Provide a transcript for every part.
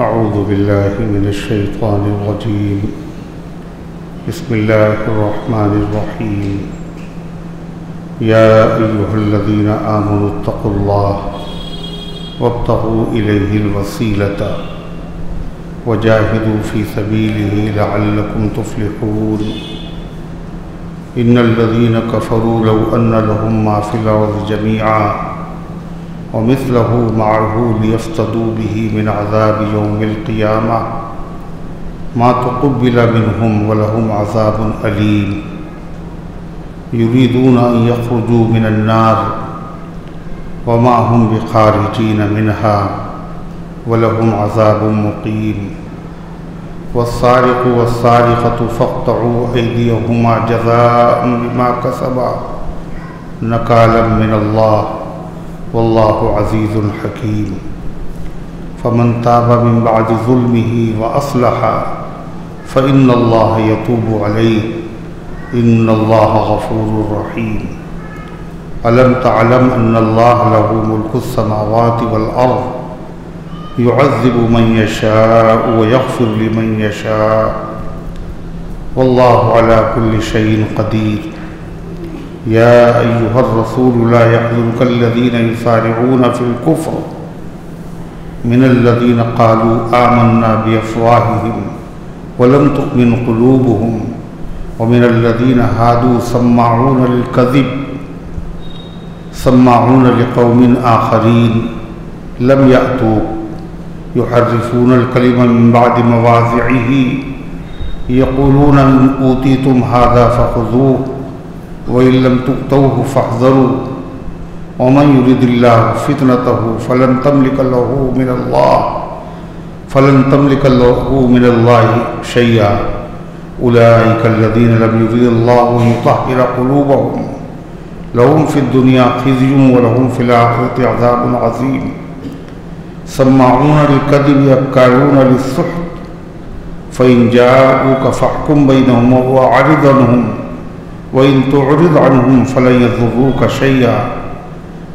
اعوذ باللہ من الشیطان الرجیم بسم اللہ الرحمن الرحیم یا ایہا الذین آمنوا اتقوا اللہ وابتغوا الیہ الوسیلۃ وجاہدوا فی سبیلہ لعلکم تفلحون ان الذین کفروا لو ان لهم ما فی الارض جميعا ومثله معه ليفتدوا به من عذاب يوم القيامة ما تقبل منهم ولهم عذاب أليم يريدون أن يخرجوا من النار وما هم بخارجين منها ولهم عذاب مقيم والسارق والسارقة فاقطعوا أيديهما جزاء بما كسبا نكالا من الله واللہ عزیز حکیم فمن تاب من بعد ظلمه وأصلح فإن اللہ یتوب علیہ ان اللہ غفور رحیم ألم تعلم ان اللہ له ملک السماوات والأرض يعذب من يشاء ويغفر لمن يشاء واللہ على كل شيء قدیر یا ایہا الرسول لا يحزنك الذین یسارعون فی الکفر من الذین قالوا آمنا بافواہہم ولم تؤمن قلوبہم ومن الذین ہادوا سماعون للکذب سماعون لقوم آخرین لم یأتوک یحرفون الکلم من بعد مواضعہ یقولون ان اوتیتم هذا فخذوه وَإِن لَّمْ تُؤْتَوْهُ فَاحْذَرُوا وَمَن يُرِدِ اللَّهُ فِتْنَتَهُ فَلَن تَمْلِكَ لَهُ مِنَ اللَّهِ شَيْئًا أُولَٰئِكَ الَّذِينَ لَمْ يُرِدِ اللَّهُ أَن يُطَهِّرَ قُلُوبَهُمْ لَهُمْ فِي الدُّنْيَا خِزْيٌ وَلَهُمْ فِي الْآخِرَةِ عَذَابٌ عَظِيمٌ سَمَّاعُونَ لِلْكَذِبِ أَكَّالُونَ لِلسُّحْتِ فَإِن جَاءُوكَ فَاحْكُم بَيْنَهُمْ وَأَعْرِضْ عَنْهُمْ وَإِن تُعْرِضْ عَنْهُمْ فَلَن يَضُرُّوكَ شَيْئًا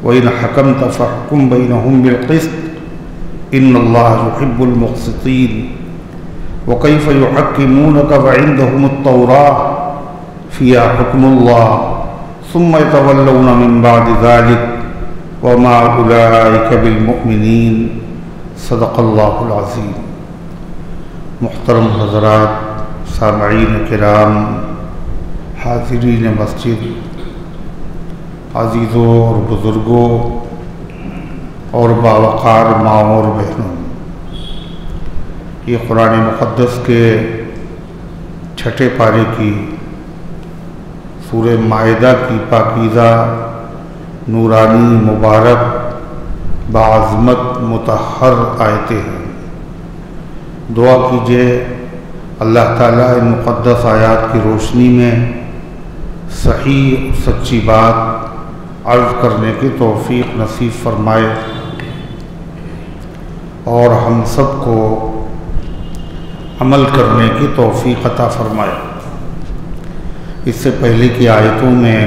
وَإِنْ حَكَمْتَ فَاحْكُم بَيْنَهُمْ بِالْقِسْطِ إِنَّ اللَّهَ يُحِبُّ الْمُقْسِطِينَ وَكَيْفَ يُحَكِّمُونَكَ وَعِندَهُمُ التَّوْرَاةُ فِيهَا حُكْمُ اللَّهِ ثُمَّ يَتَوَلَّوْنَ مِن بَعْدِ ذَلِكَ وَمَا أُولَٰئِكَ بِالْمُؤْمِنِينَ صدق اللہ العظیم۔ محترم حضرات، سامعین کرام، حاضرین مسجد، عزیزوں اور بزرگوں اور باوقار ماؤں اور بہنوں، یہ قرآن مقدس کے چھٹے پارے کی سورہ مائدہ کی پاکیزہ، نورانی، مبارک، باعظمت، مطہر آیتیں ہیں۔ دعا کیجئے اللہ تعالیٰ ان مقدس آیات کی روشنی میں صحیح سچی بات عرض کرنے کی توفیق نصیب فرمائے اور ہم سب کو عمل کرنے کی توفیق عطا فرمائے۔ اس سے پہلے کی آیتوں میں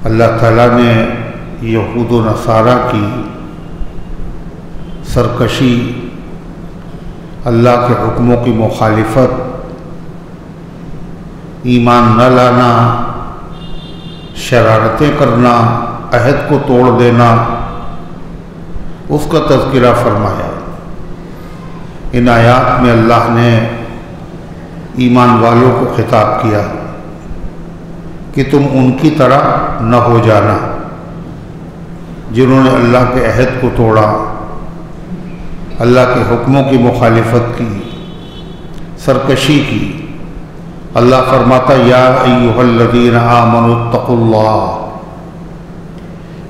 اللہ تعالیٰ نے یہود و نصارہ کی سرکشی، اللہ کے حکموں کی مخالفت، ایمان نہ لانا، شرارتیں کرنا، عہد کو توڑ دینا، اس کا تذکرہ فرمایا۔ ان آیات میں اللہ نے ایمان والوں کو خطاب کیا کہ تم ان کی طرح نہ ہو جانا جنہوں نے اللہ کے عہد کو توڑا، اللہ کے حکموں کی مخالفت کی، سرکشی کی۔ اللہ فرماتا یا ایہا الذین آمنوا اتقوا اللہ،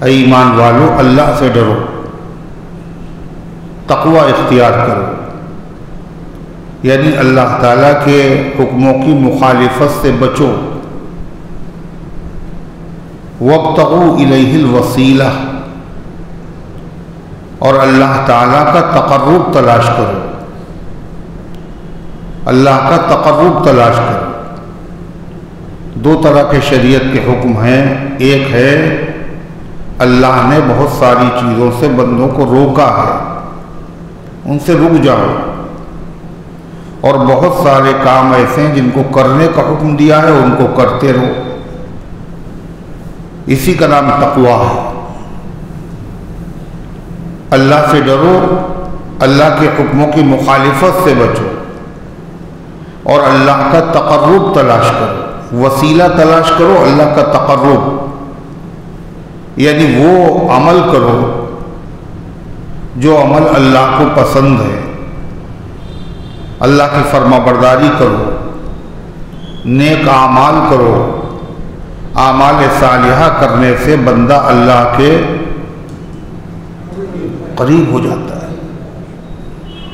اے ایمان والو اللہ سے ڈرو، تقوی اختیار کرو، یعنی اللہ تعالیٰ کے حکموں کی مخالفت سے بچو۔ وابتغوا الیہ الوسیلہ، اور اللہ تعالیٰ کا تقرب تلاش کرو، اللہ کا تقرب تلاش کرو۔ دو طرح کے شریعت کے حکم ہیں، ایک ہے اللہ نے بہت ساری چیزوں سے بندوں کو روکا ہے، ان سے رک جاؤ، اور بہت سارے کام ایسے ہیں جن کو کرنے کا حکم دیا ہے ان کو کرتے رہو، اسی کا نام تقویٰ ہے۔ اللہ سے ڈرو، اللہ کے حکموں کی مخالفت سے بچو، اور اللہ کا تقرب تلاش کرو، وسیلہ تلاش کرو اللہ کا تقرب، یعنی وہ عمل کرو جو عمل اللہ کو پسند ہے، اللہ کی فرما برداری کرو، نیک اعمال کرو۔ اعمال صالحہ کرنے سے بندہ اللہ کے قریب ہو جاتا ہے۔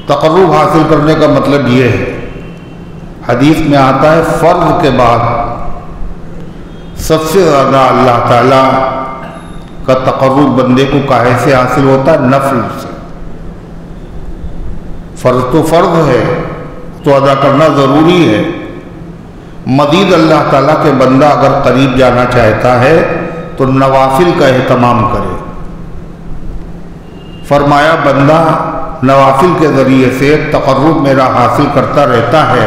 تقرب حاصل کرنے کا مطلب یہ ہے، حدیث میں آتا ہے فرض کے بعد سب سے زیادہ اللہ تعالیٰ کا تقرب بندے کو کاہے سے حاصل ہوتا ہے؟ نفل سے۔ فرض تو فرض ہے تو ادا کرنا ضروری ہے، مزید اللہ تعالیٰ کے بندہ اگر قریب جانا چاہتا ہے تو نوافل کا اہتمام کرے۔ فرمایا بندہ نوافل کے ذریعے سے تقرب میرا حاصل کرتا رہتا ہے،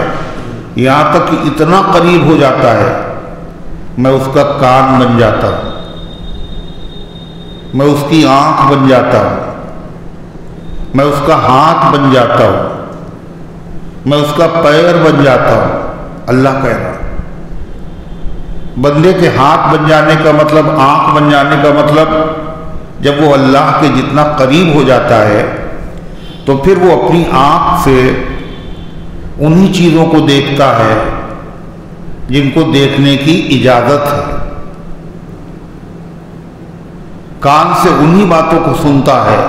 یہاں تک کہ اتنا قریب ہو جاتا ہے میں اس کا کان بن جاتا ہوں، میں اس کی آنکھ بن جاتا ہوں، میں اس کا ہاتھ بن جاتا ہوں، میں اس کا پیر بن جاتا ہوں۔ اللہ کہہ رہا بندے کے ہاتھ بن جانے کا مطلب، آنکھ بن جانے کا مطلب، جب وہ اللہ کے جتنا قریب ہو جاتا ہے تو پھر وہ اپنی آنکھ سے انہی چیزوں کو دیکھتا ہے جن کو دیکھنے کی اجازت ہے، کان سے انہی باتوں کو سنتا ہے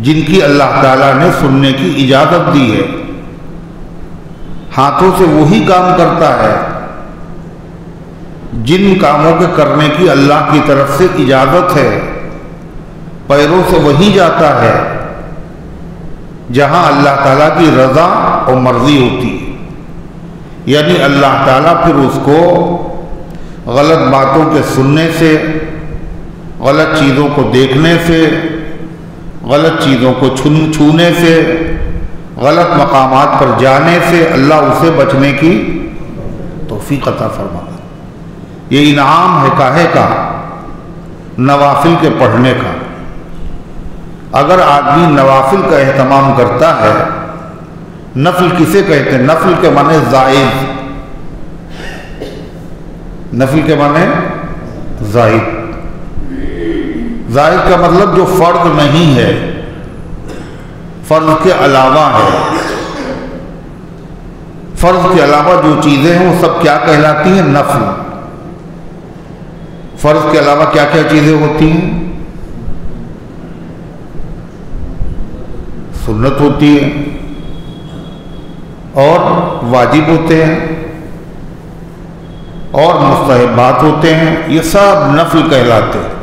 جن کی اللہ تعالیٰ نے سننے کی اجازت دی ہے، ہاتھوں سے وہی کام کرتا ہے جن کاموں کے کرنے کی اللہ کی طرف سے اجازت ہے، پیروں سے وہی جاتا ہے جہاں اللہ تعالیٰ کی رضا اور مرضی ہوتی ہے، یعنی اللہ تعالیٰ پھر اس کو غلط باتوں کے سننے سے، غلط چیزوں کو دیکھنے سے، غلط چیزوں کو چھونے سے، غلط مقامات پر جانے سے اللہ اسے بچنے کی توفیق عطا فرماتا۔ یہ انعام ہے کاہے کا؟ نوافل کے پڑھنے کا۔ اگر آدمی نوافل کا اہتمام کرتا ہے، نفل کسے کہتے ہیں؟ نفل کے معنی زائد، نفل کے معنی زائد، زائد کا مطلب جو فرض نہیں ہے، فرض کے علاوہ ہے۔ فرض کے علاوہ جو چیزیں ہیں وہ سب کیا کہلاتی ہیں؟ نفل۔ فرض کے علاوہ کیا کیا چیزیں ہوتی ہیں؟ سنت ہوتی ہے اور واجب ہوتے ہیں اور مستحبات ہوتے ہیں، یہ سب نفل کہلاتے ہیں۔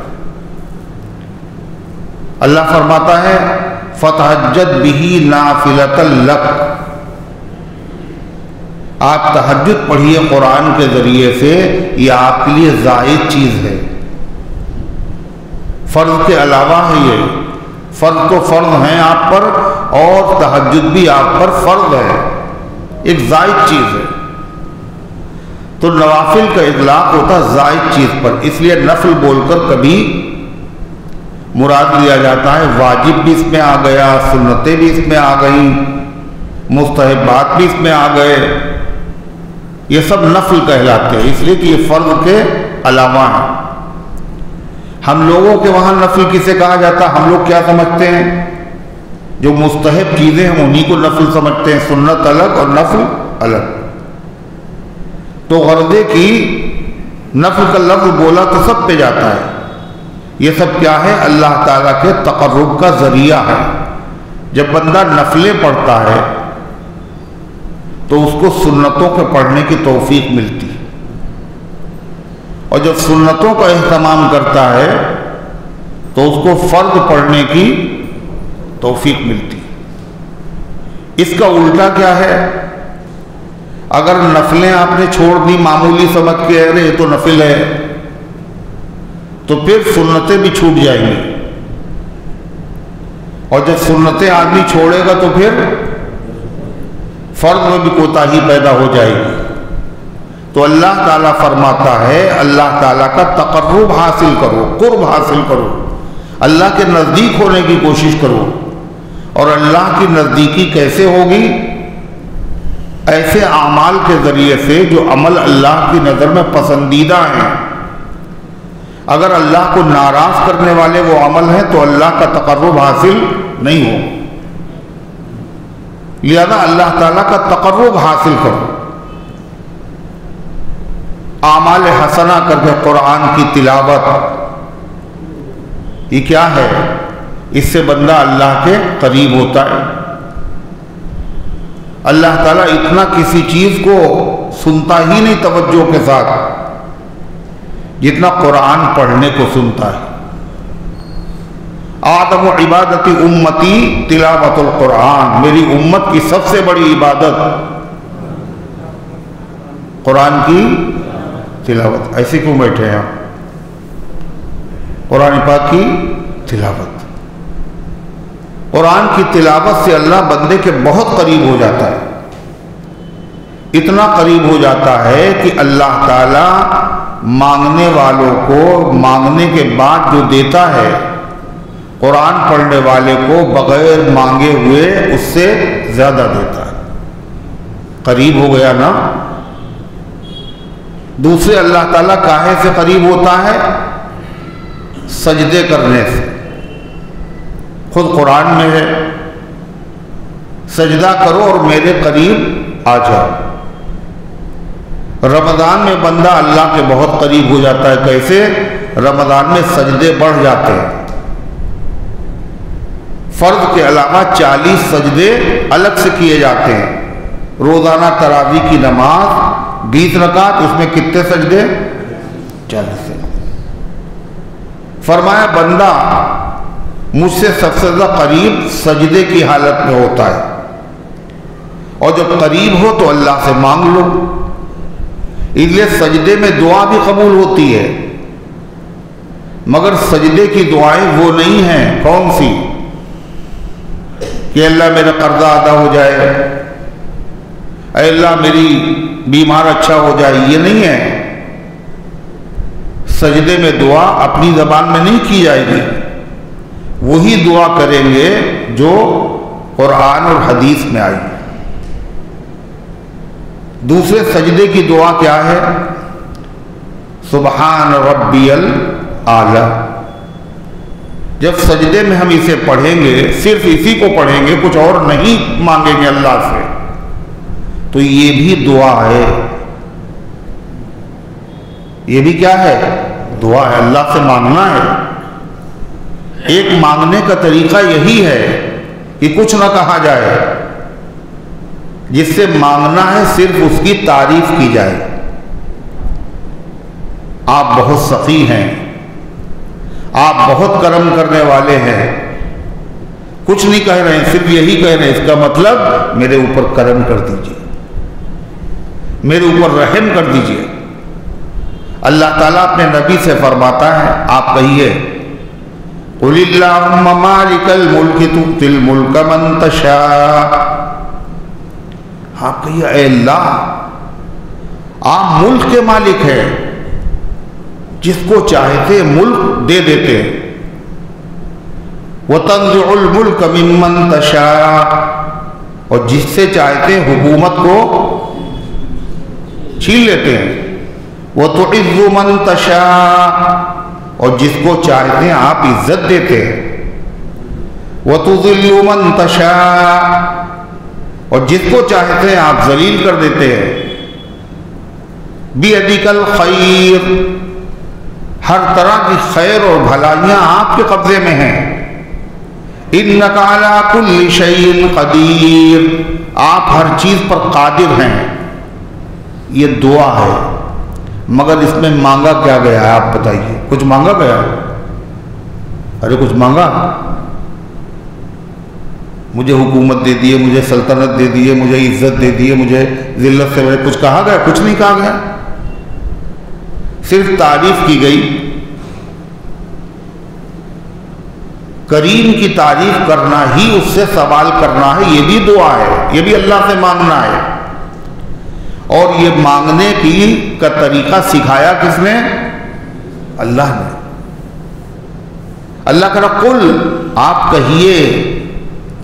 اللہ فرماتا ہے فَتَہَجَّدْ بِهِ نَافِلَةً لَكَ، آپ تہجد پڑھیے قرآن کے ذریعے سے، یہ آپ کے لیے زائد چیز ہے، فرض کے علاوہ ہے۔ یہ فرض تو فرض ہیں آپ پر، اور تہجد بھی آپ پر فرض ہے، ایک زائد چیز ہے۔ تو نوافل کا اطلاق ہوتا ہے زائد چیز پر، اس لیے نفل بول کر کبھی مراد لیا جاتا ہے واجب بھی اس میں آ گیا، سنتیں بھی اس میں آ گئیں، مستحبات بھی اس میں آ گئے، یہ سب نفل کہلاتے ہیں، اس لیے کہ یہ فرض کے علاوہ ہیں۔ ہم لوگوں کے وہاں نفل کسے کہا جاتا ہے؟ ہم لوگ کیا سمجھتے ہیں؟ جو مستحب چیزیں ہیں انہی کو نفل سمجھتے ہیں، سنت الگ اور نفل الگ۔ تو غرضے کی نفل کا لفظ بولا تو سب پہ جاتا ہے، یہ سب کیا ہے؟ اللہ تعالیٰ کے تقرب کا ذریعہ ہے۔ جب بندہ نفلیں پڑھتا ہے تو اس کو سنتوں کے پڑھنے کی توفیق ملتی ہے، اور جب سنتوں کا اہتمام کرتا ہے تو اس کو فرض پڑھنے کی توفیق ملتی ہے۔ اس کا الٹا کیا ہے؟ اگر نفلیں آپ نے چھوڑ دی معمولی سمجھ کے، ارے یہ تو نفل ہے، تو پھر سنتیں بھی چھوٹ جائیں گی۔ اور جب سنتیں آدمی چھوڑے گا تو پھر فرض میں بھی کوتاہی پیدا ہو جائے گی. تو اللہ تعالیٰ فرماتا ہے اللہ تعالیٰ کا تقرب حاصل کرو، قرب حاصل کرو، اللہ کے نزدیک ہونے کی کوشش کرو. اور اللہ کی نزدیکی کیسے ہوگی؟ ایسے اعمال کے ذریعے سے جو عمل اللہ کی نظر میں پسندیدہ ہیں. اگر اللہ کو ناراض کرنے والے وہ عمل ہیں تو اللہ کا تقرب حاصل نہیں ہو. لہذا اللہ تعالیٰ کا تقرب حاصل کرو. اعمال حسنہ کر کے قرآن کی تلاوت، یہ کیا ہے؟ اس سے بندہ اللہ کے قریب ہوتا ہے. اللہ تعالیٰ اتنا کسی چیز کو سنتا ہی نہیں توجہ کے ساتھ جتنا قرآن پڑھنے کو سنتا ہے. اعظم عبادت امتی تلاوت القرآن، میری امت کی سب سے بڑی عبادت قرآن کی تلاوت. ایسے کیوں بیٹھے ہیں؟ قرآن پاک کی تلاوت. قرآن کی تلاوت سے اللہ بندے کے بہت قریب ہو جاتا ہے. اتنا قریب ہو جاتا ہے کہ اللہ تعالیٰ مانگنے والوں کو مانگنے کے بعد جو دیتا ہے، قرآن پڑھنے والے کو بغیر مانگے ہوئے اس سے زیادہ دیتا ہے. قریب ہو گیا نا. دوسرے اللہ تعالیٰ کاہے سے قریب ہوتا ہے؟ سجدے کرنے سے. خود قرآن میں ہے سجدہ کرو اور میرے قریب آ جاؤ. رمضان میں بندہ اللہ کے بہت قریب ہو جاتا ہے. کیسے؟ رمضان میں سجدے بڑھ جاتے ہیں. فرض کے علاوہ 40 سجدے الگ سے کیے جاتے ہیں. روزانہ تراویح کی نماز 20 رکعت، اس میں کتنے سجدے؟ 40 سجدے. فرمایا بندہ مجھ سے سب سے زیادہ قریب سجدے کی حالت میں ہوتا ہے. اور جب قریب ہو تو اللہ سے مانگ لو. اس لیے سجدے میں دعا بھی قبول ہوتی ہے، مگر سجدے کی دعائیں وہ نہیں ہیں. کون سی؟ کہ اللہ میرا قرضہ ادا ہو جائے، اے اللہ میری بیمار اچھا ہو جائے، یہ نہیں ہے. سجدے میں دعا اپنی زبان میں نہیں کی جائے گی. وہی دعا کریں گے جو قرآن اور حدیث میں آئی. دوسرے سجدے کی دعا کیا ہے؟ سبحان ربی الاعلی. جب سجدے میں ہم اسے پڑھیں گے، صرف اسی کو پڑھیں گے، کچھ اور نہیں مانگیں گے اللہ سے، تو یہ بھی دعا ہے. یہ بھی کیا ہے؟ دعا ہے. اللہ سے مانگنا ہے. ایک مانگنے کا طریقہ یہی ہے کہ کچھ نہ کہا جائے. جس سے مانگنا ہے صرف اس کی تعریف کی جائے. آپ بہت سخی ہیں، آپ بہت کرم کرنے والے ہیں. کچھ نہیں کہہ رہے ہیں، صرف یہی کہہ رہے ہیں. اس کا مطلب میرے اوپر کرم کر دیجئے، میرے اوپر رحم کر دیجئے. اللہ تعالیٰ اپنے نبی سے فرماتا ہے، آپ کہیے قُلِ اللَّهُمَّ مَالِكَ الْمُلْكِ تُؤْتِي الْمُلْكَ مَن تَشَاءُ. آپ کہیے اے اللہ آپ ملک کے مالک ہیں، جس کو چاہتے ملک دے دیتے ہیں. وَتَنزِعُ الْمُلْكَ مِمَّن تَشَاءُ. اور جس سے چاہتے حکومت کو چھین لیتے ہیں. وَتُعِزُّ مَن تَشَاءُ. اور جس کو چاہتے ہیں آپ عزت دیتے ہیں. وَتُذِلُّ مَن تَشَاءُ. اور جس کو چاہتے ہیں آپ ذلیل کر دیتے ہیں. بِيَدِكَ الْخَيْرُ. ہر طرح کی خیر اور بھلائیاں آپ کے قبضے میں ہیں. إِنَّكَ عَلَى كُلِّ شَيْءٍ قَدِيرٌ. آپ ہر چیز پر قادر ہیں. یہ دعا ہے، مگر اس میں مانگا کیا گیا ہے؟ آپ بتائیے. کچھ مانگا گیا؟ ارے کچھ مانگا؟ مجھے حکومت دے دیے، مجھے سلطنت دے دیے، مجھے عزت دے دیے، مجھے ذلت سے کچھ کہا گیا؟ کچھ نہیں کہا گیا. صرف تعریف کی گئی. کریم کی تعریف کرنا ہی اس سے سوال کرنا ہے، یہ بھی دعا ہے، یہ بھی اللہ سے مانگنا ہے۔ اور یہ مانگنے کا طریقہ سکھایا کس نے؟ اللہ نے۔ اللہ کہہ رہا قل، آپ کہیے،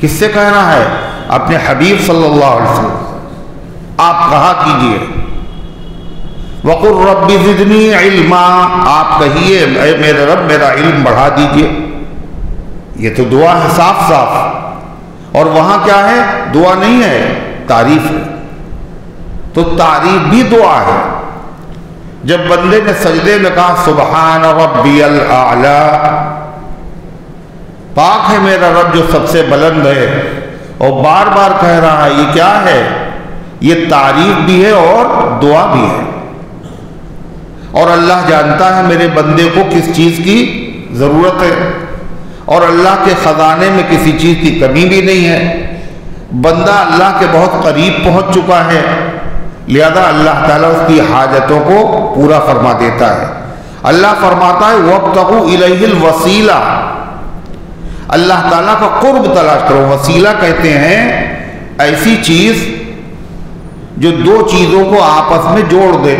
کس سے کہنا ہے؟ اپنے حبیب صلی اللہ علیہ وسلم، آپ کہا کیجئے وَقُلْ رَبِّ زِدْنِي عِلْمًا، آپ کہیے اے میرے رب میرا علم بڑھا دیجئے۔ یہ تو دعا ہے صاف صاف، اور وہاں کیا ہے؟ دعا نہیں ہے، تعریف ہے۔ تو تعریف بھی دعا ہے۔ جب بندے نے سجدے میں کہا سبحان ربی الاعلی، پاک ہے میرا رب جو سب سے بلند ہے، اور بار بار کہہ رہا ہے، یہ کیا ہے؟ یہ تعریف بھی ہے اور دعا بھی ہے۔ اور اللہ جانتا ہے میرے بندے کو کس چیز کی ضرورت ہے، اور اللہ کے خزانے میں کسی چیز کی کمی بھی نہیں ہے۔ بندہ اللہ کے بہت قریب پہنچ چکا ہے، لہذا اللہ تعالیٰ اس کی حاجتوں کو پورا فرما دیتا ہے۔ اللہ فرماتا ہے وَابْتَغُوا إِلَيْهِ الْوَسِيلَةَ، اللہ تعالیٰ کا قرب تلاش کرو۔ وسیلہ کہتے ہیں ایسی چیز جو دو چیزوں کو آپس میں جوڑ دے،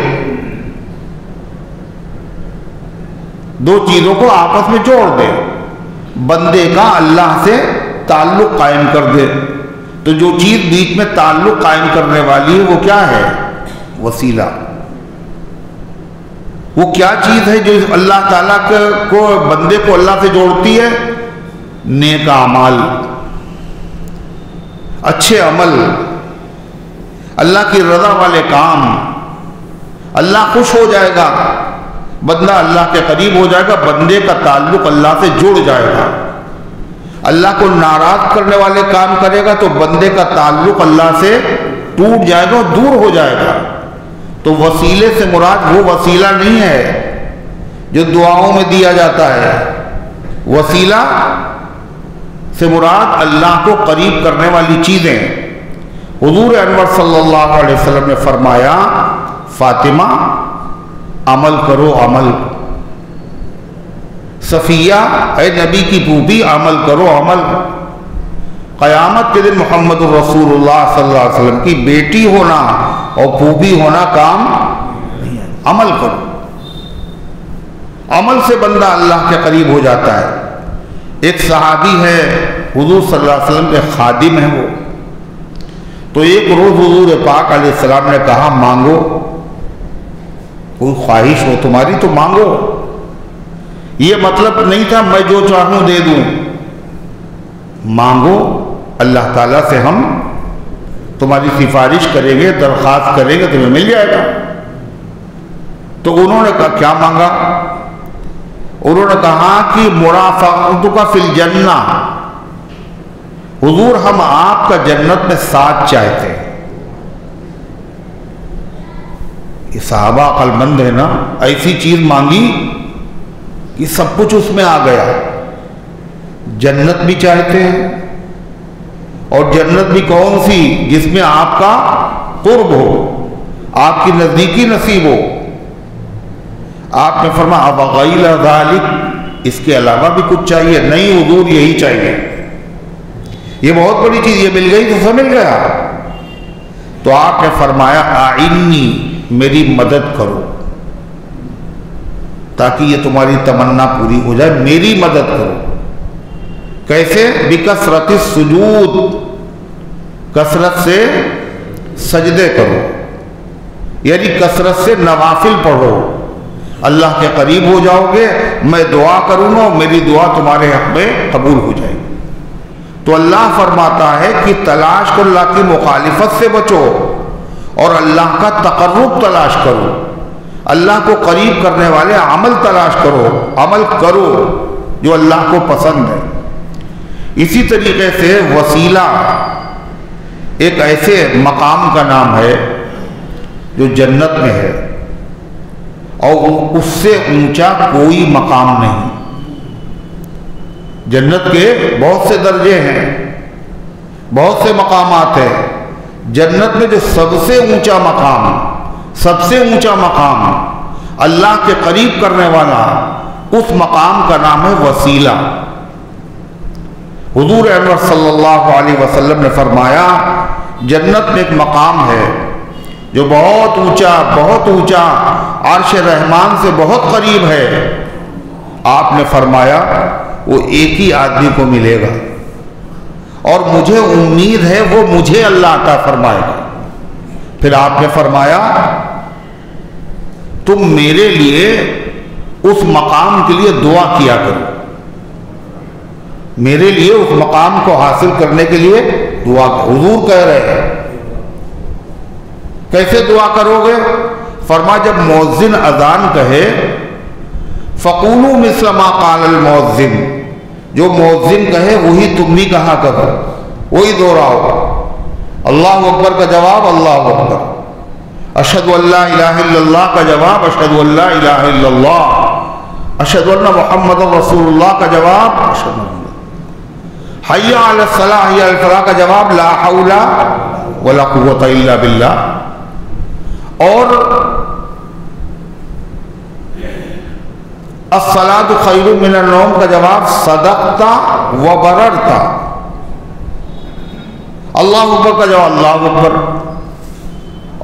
دو چیزوں کو آپس میں جوڑ دے، بندے کا اللہ سے تعلق قائم کر دے۔ تو جو چیز بیچ میں تعلق قائم کرنے والی ہے وہ کیا ہے؟ وسیلہ۔ وہ کیا چیز ہے جو اللہ تعالیٰ کو بندے کو اللہ سے جوڑتی ہے؟ نیک اعمال، اچھے عمل، اللہ کی رضا والے کام۔ اللہ خوش ہو جائے گا، بندہ اللہ کے قریب ہو جائے گا، بندے کا تعلق اللہ سے جڑ جائے گا۔ اللہ کو ناراض کرنے والے کام کرے گا تو بندے کا تعلق اللہ سے ٹوٹ جائے گا اور دور ہو جائے گا۔ تو وسیلے سے مراد وہ وسیلہ نہیں ہے جو دعاؤں میں دیا جاتا ہے، وسیلہ سے مراد اللہ کو قریب کرنے والی چیزیں۔ حضور انور صلی اللہ علیہ وسلم نے فرمایا فاطمہ عمل کرو، عمل۔ صفیہ اے نبی کی پھوپھی عمل کرو، عمل۔ قیامت کے دن محمد رسول اللہ صلی اللہ علیہ وسلم کی بیٹی ہونا اور پھوپھی ہونا کام نہیں ہے، عمل کرو۔ عمل سے بندہ اللہ کے قریب ہو جاتا ہے۔ ایک صحابی ہے حضور صلی اللہ علیہ وسلم کے خادم ہیں وہ، تو ایک روز حضور پاک علیہ السلام نے کہا مانگو، کوئی خواہش ہو تمہاری تو مانگو۔ یہ مطلب نہیں تھا میں جو چاہوں دے دوں، مانگو، اللہ تعالیٰ سے ہم تمہاری سفارش کریں گے، درخواست کریں گے، تمہیں مل جائے گا۔ تو انہوں نے کہا کیا مانگا؟ انہوں نے کہا کہ مرافقتک فی الجنہ، حضور ہم آپ کا جنت میں ساتھ چاہتے ہیں۔ یہ صحابہ عقل مند ہے نا، ایسی چیز مانگی کہ سب کچھ اس میں آ گیا۔ جنت بھی چاہتے ہیں، اور جنت بھی کون سی؟ جس میں آپ کا قرب ہو، آپ کی نزدیکی نصیب ہو۔ آپ نے فرمایا وغیر ذالک، اس کے علاوہ بھی کچھ چاہیے؟ نہیں حضور یہی چاہیے۔ یہ بہت بڑی چیز، یہ مل گئی تو سب مل گیا۔ تو آپ نے فرمایا اعنی، میری مدد کرو تاکہ یہ تمہاری تمنا پوری ہو جائے، میری مدد کرو۔ کیسے؟ بکثرت السجود، کثرت سے سجدے کرو، یعنی کثرت سے نوافل پڑھو، اللہ کے قریب ہو جاؤ گے، میں دعا کروں گا اور میری دعا تمہارے حق میں قبول ہو جائے گی۔ تو اللہ فرماتا ہے کہ تلاش کرو، اللہ کی مخالفت سے بچو اور اللہ کا تقرب تلاش کرو، اللہ کو قریب کرنے والے عمل تلاش کرو، عمل کرو جو اللہ کو پسند ہے۔ اسی طریقے سے وسیلہ ایک ایسے مقام کا نام ہے جو جنت میں ہے، اور اس سے اونچا کوئی مقام نہیں۔ جنت کے بہت سے درجے ہیں، بہت سے مقامات ہیں۔ جنت میں جو سب سے اونچا مقام، سب سے اونچا مقام اللہ کے قریب کرنے والا، اس مقام کا نام ہے وسیلہ۔ حضور انور صلی اللہ علیہ وسلم نے فرمایا جنت میں ایک مقام ہے جو بہت اونچا عرش رحمان سے بہت قریب ہے. آپ نے فرمایا وہ ایک ہی آدمی کو ملے گا اور مجھے امید ہے وہ مجھے اللہ عطا فرمائے گا. پھر آپ نے فرمایا تم میرے لیے اس مقام کے لیے دعا کیا کرو, میرے لیے اس مقام کو حاصل کرنے کے لیے دعا کرو. حضور کہہ رہے ہیں کیسے دعا کرو گے؟ فرمایا جب مؤذن اذان کہے فقولوا مثل ما قال المؤذن, جو مؤذن کہے وہی تم بھی کہا کرو, وہی دہراؤ. اللہ اکبر کا جواب اللہ اکبر, اشہد ان لا الہ الا اللہ کا جواب اشہد ان لا الہ الا اللہ, اشہد ان محمد رسول اللہ کا جواب اشہد ان حی علی الصلاۃ حی علی الفلاح کا جواب لا حول ولا قوۃ الا باللہ. اور الصلاۃ خیر من النوم کا جواب صدقت وبررت. اللہ اکبر کا جواب اللہ اکبر,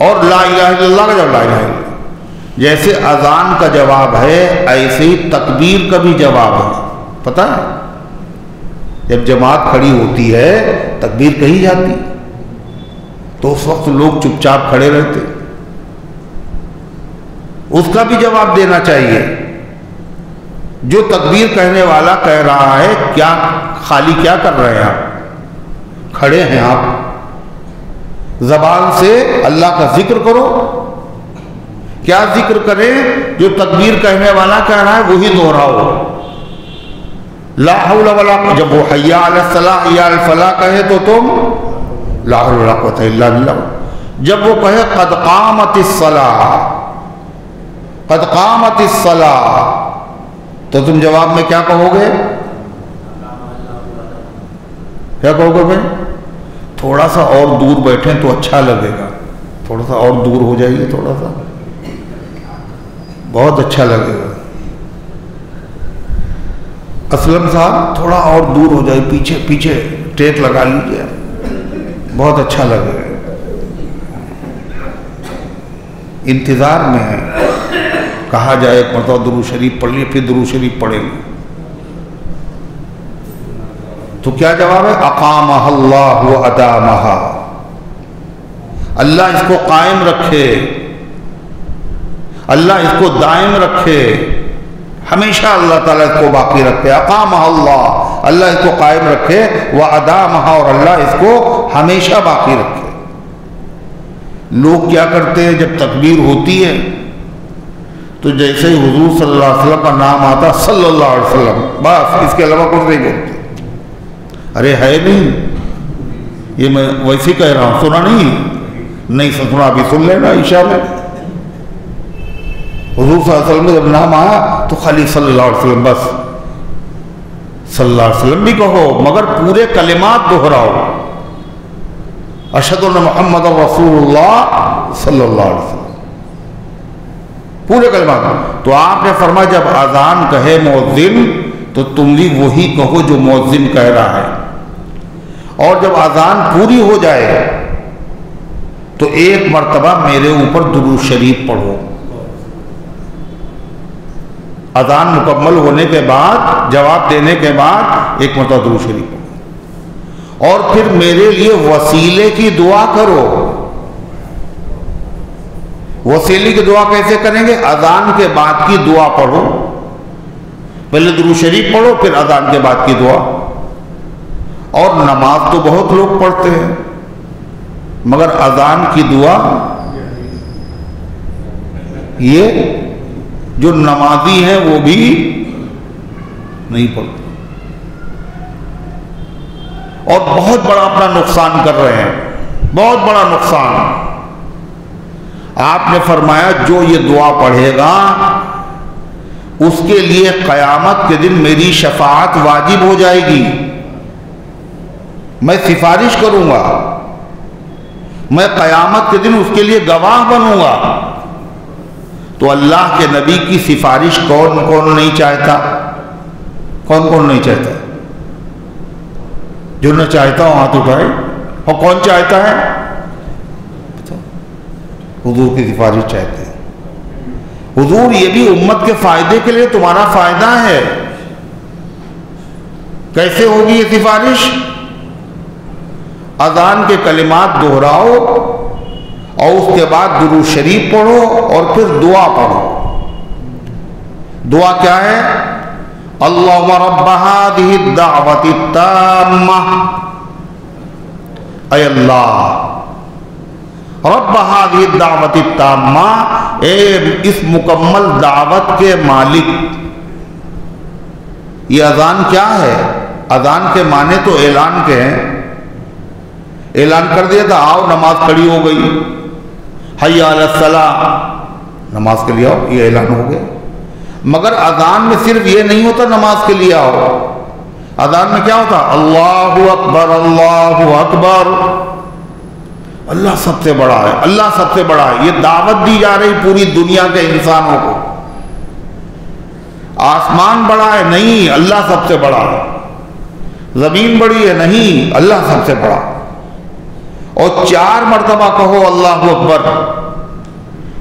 اور لا الہ الا اللہ کا جواب لا الہ الا اللہ. جیسے اذان کا جواب ہے ایسے ہی تکبیر کا بھی جواب ہے. پتہ ہے جب جماعت کھڑی ہوتی ہے تکبیر کہی جاتی تو اس وقت لوگ چپ چاپ کھڑے رہتے, اس کا بھی جواب دینا چاہیے. جو تکبیر کہنے والا کہہ رہا ہے کیا خالی کیا کر رہے ہیں آپ؟ کھڑے ہیں آپ, زبان سے اللہ کا ذکر کرو. کیا ذکر کریں؟ جو تکبیر کہنے والا کہہ رہا ہے وہی دہراؤ. لا حول ولا قوت, جب وہ حی علی الصلاۃ حی علی الفلاح کہے تو تم لا حول ولا قوت الا باللہ. جب وہ کہے قد قامت الصلاۃ قد قامت الصلاۃ تو تم جواب میں کیا کہو گے؟ کیا کہو گے بھائی؟ تھوڑا سا اور دور بیٹھیں تو اچھا لگے گا, تھوڑا سا اور دور ہو جائیے, تھوڑا سا بہت اچھا لگے گا. اسلم صاحب تھوڑا اور دور ہو جائے, پیچھے ٹیک لگا لیجیے, بہت اچھا لگے گا. انتظار میں ہے, کہا جائے ایک مرتبہ درود شریف پڑھ لیے, پھر درود شریف پڑھیں گے تو کیا جواب ہے؟ اقامہ اللہ و ادامہ, اللہ اس کو قائم رکھے, اللہ اس کو دائم رکھے, ہمیشہ اللہ تعالیٰ اس کو باقی رکھے. اقامہ اللہ, اللہ اس کو قائم رکھے, و ادامہ, اور اللہ اس کو ہمیشہ باقی رکھے. لوگ کیا کرتے ہیں جب تکبیر ہوتی ہے تو جیسے ہی حضور صلی اللہ علیہ وسلم کا نام آتا صلی اللہ علیہ وسلم, بس اس کے علاوہ کچھ نہیں بولتے. ارے ہے نہیں, یہ میں ویسے کہہ رہا ہوں, سنا نہیں سنا, ابھی سن لینا عشاء میں. حضور صلی اللہ علیہ وسلم کا جب نام آیا تو خالی صلی اللہ علیہ وسلم, بس صلی اللہ علیہ وسلم بھی کہو مگر پورے کلمات دہراؤ. اشہد ان محمد رسول اللہ صلی اللہ علیہ وسلم, پورے کلمات. تو آپ نے فرمایا جب اذان کہے مؤذن تو تم بھی وہی کہو جو مؤذن کہہ رہا ہے, اور جب اذان پوری ہو جائے تو ایک مرتبہ میرے اوپر درود شریف پڑھو. اذان مکمل ہونے کے بعد, جواب دینے کے بعد ایک مرتبہ درود شریف پڑھو, اور پھر میرے لیے وسیلے کی دعا کرو. وسیلے کی دعا کیسے کریں گے؟ اذان کے بعد کی دعا پڑھو, پہلے درود شریف پڑھو پھر اذان کے بعد کی دعا. اور نماز تو بہت لوگ پڑھتے ہیں مگر اذان کی دعا یہ جو نمازی ہیں وہ بھی نہیں پڑھتے, اور بہت بڑا اپنا نقصان کر رہے ہیں, بہت بڑا نقصان. آپ نے فرمایا جو یہ دعا پڑھے گا اس کے لیے قیامت کے دن میری شفاعت واجب ہو جائے گی, میں سفارش کروں گا, میں قیامت کے دن اس کے لیے گواہ بنوں گا. تو اللہ کے نبی کی سفارش کون کون نہیں چاہتا؟ کون کون نہیں چاہتا؟ جو نہ چاہتا ہوں ہاتھ اٹھائے. اور کون چاہتا ہے؟ حضور کی سفارش چاہتے ہیں. حضور یہ بھی امت کے فائدے کے لیے تمہارا فائدہ ہے. کیسے ہوگی یہ سفارش؟ اذان کے کلمات دہراؤ اور اس کے بعد درود شریف پڑھو اور پھر دعا پڑھو. دعا کیا ہے؟ اللہم رب هذه الدعوة التامة، اے اللہ رب هذه الدعوة التامة، اے اس مکمل دعوت کے مالک. یہ اذان کیا ہے؟ اذان کے معنی تو اعلان کے ہیں. اعلان کر دیا تھا آؤ نماز کھڑی ہو گئی، حی علی الصلاۃ، نماز کے لیے آؤ، یہ اعلان ہو گیا. مگر اذان میں صرف یہ نہیں ہوتا نماز کے لیے آؤ. اذان میں کیا ہوتا؟ اللہ اکبر اللہ اکبر، اللہ سب سے بڑا ہے، اللہ سب سے بڑا ہے. یہ دعوت دی جا رہی پوری دنیا کے انسانوں کو. آسمان بڑا ہے؟ نہیں، اللہ سب سے بڑا ہے. زمین بڑی ہے؟ نہیں، اللہ سب سے بڑا. اور 4 مرتبہ کہو اللہ اکبر.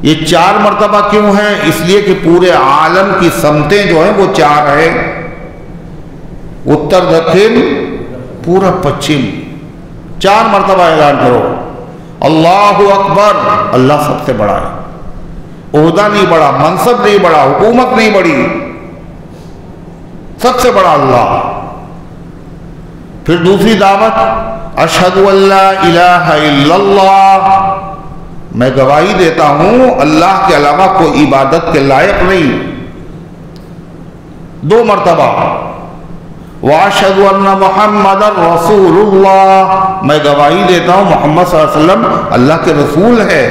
یہ 4 مرتبہ کیوں ہے؟ اس لیے کہ پورے عالم کی سمتیں جو ہیں وہ 4 ہیں، اتر دکھن پورب پچھم. 4 مرتبہ اعلان کرو اللہ اکبر، اللہ سب سے بڑا ہے. عہدہ نہیں بڑا، منصب نہیں بڑا، حکومت نہیں بڑی، سب سے بڑا اللہ. پھر دوسری دعوت اشہد ان لا الہ الا اللہ، میں گواہی دیتا ہوں اللہ کے علاوہ کوئی عبادت کے لائق نہیں. 2 مرتبہ واشہد ان محمد رسول اللہ، میں گواہی دیتا ہوں محمد صلی اللہ علیہ وسلم اللہ کے رسول ہے.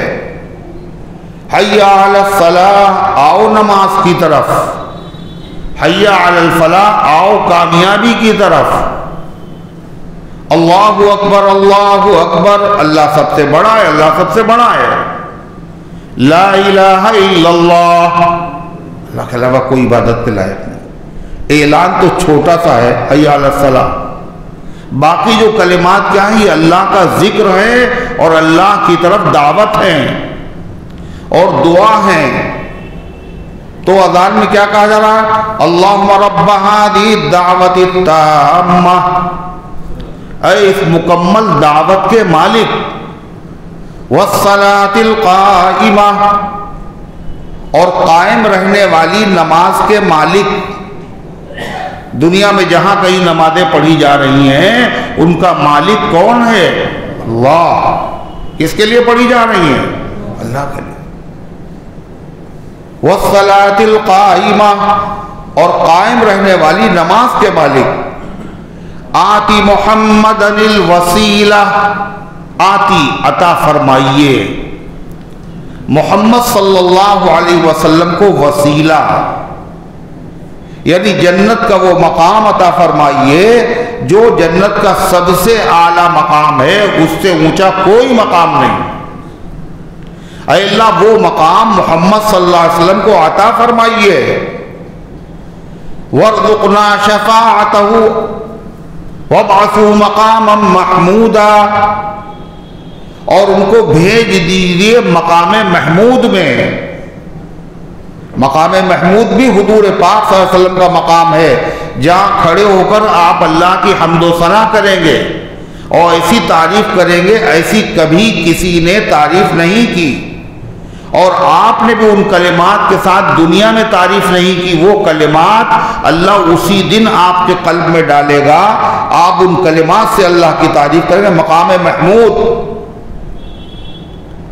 حی علی الصلاۃ، آؤ نماز کی طرف. حی علی الفلاح، آؤ کامیابی کی طرف. اللہ اکبر اللہ اکبر، اللہ سب سے بڑا ہے، اللہ سب سے بڑا ہے. لا الہ الا اللہ، اللہ کے علاوہ کوئی عبادت کے لائق نہیں. اعلان تو چھوٹا سا ہے حی علی الصلاۃ، باقی جو کلمات کیا ہیں یہ اللہ کا ذکر ہے اور اللہ کی طرف دعوت ہیں اور دعا ہیں. تو اذان میں کیا کہا جا رہا ہے؟ اللہم رب هذه الدعوة التامة، اے اس مکمل دعوت کے مالک. والصلاة القائمة، اور قائم رہنے والی نماز کے مالک. دنیا میں جہاں کہیں نمازیں پڑھی جا رہی ہیں ان کا مالک کون ہے؟ اللہ. کس کے لیے پڑھی جا رہی ہیں؟ اللہ کے لیے. والصلاة القائمة، اور قائم رہنے والی نماز کے مالک. آتی محمد الوسیلہ، آتی عطا فرمائیے محمد صلی اللہ علیہ وسلم کو وسیلہ، یعنی جنت کا وہ مقام عطا فرمائیے جو جنت کا سب سے اعلیٰ مقام ہے، اس سے اونچا کوئی مقام نہیں. اے اللہ وہ مقام محمد صلی اللہ علیہ وسلم کو عطا فرمائیے. وارزقنا شفاعتہ وابعثوا مقاما محمودا، اور ان کو بھیج دیجیے مقام محمود میں. مقام محمود بھی حضور پاک صلی اللہ علیہ وسلم کا مقام ہے، جہاں کھڑے ہو کر آپ اللہ کی حمد و ثنا کریں گے اور ایسی تعریف کریں گے ایسی کبھی کسی نے تعریف نہیں کی. اور آپ نے بھی ان کلمات کے ساتھ دنیا میں تعریف نہیں کی. وہ کلمات اللہ اسی دن آپ کے قلب میں ڈالے گا، آپ ان کلمات سے اللہ کی تعریف کریں گے. مقام محمود،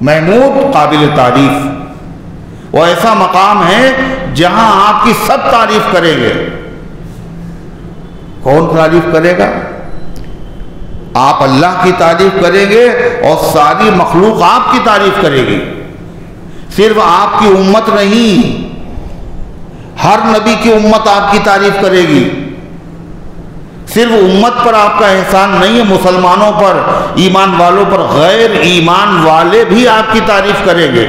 محمود قابل تعریف، وہ ایسا مقام ہے جہاں آپ کی سب تعریف کریں گے. کون تعریف کرے گا؟ آپ اللہ کی تعریف کریں گے اور ساری مخلوق آپ کی تعریف کرے گی. صرف آپ کی امت نہیں، ہر نبی کی امت آپ کی تعریف کرے گی. صرف امت پر آپ کا احسان نہیں ہے، مسلمانوں پر، ایمان والوں پر، غیر ایمان والے بھی آپ کی تعریف کریں گے.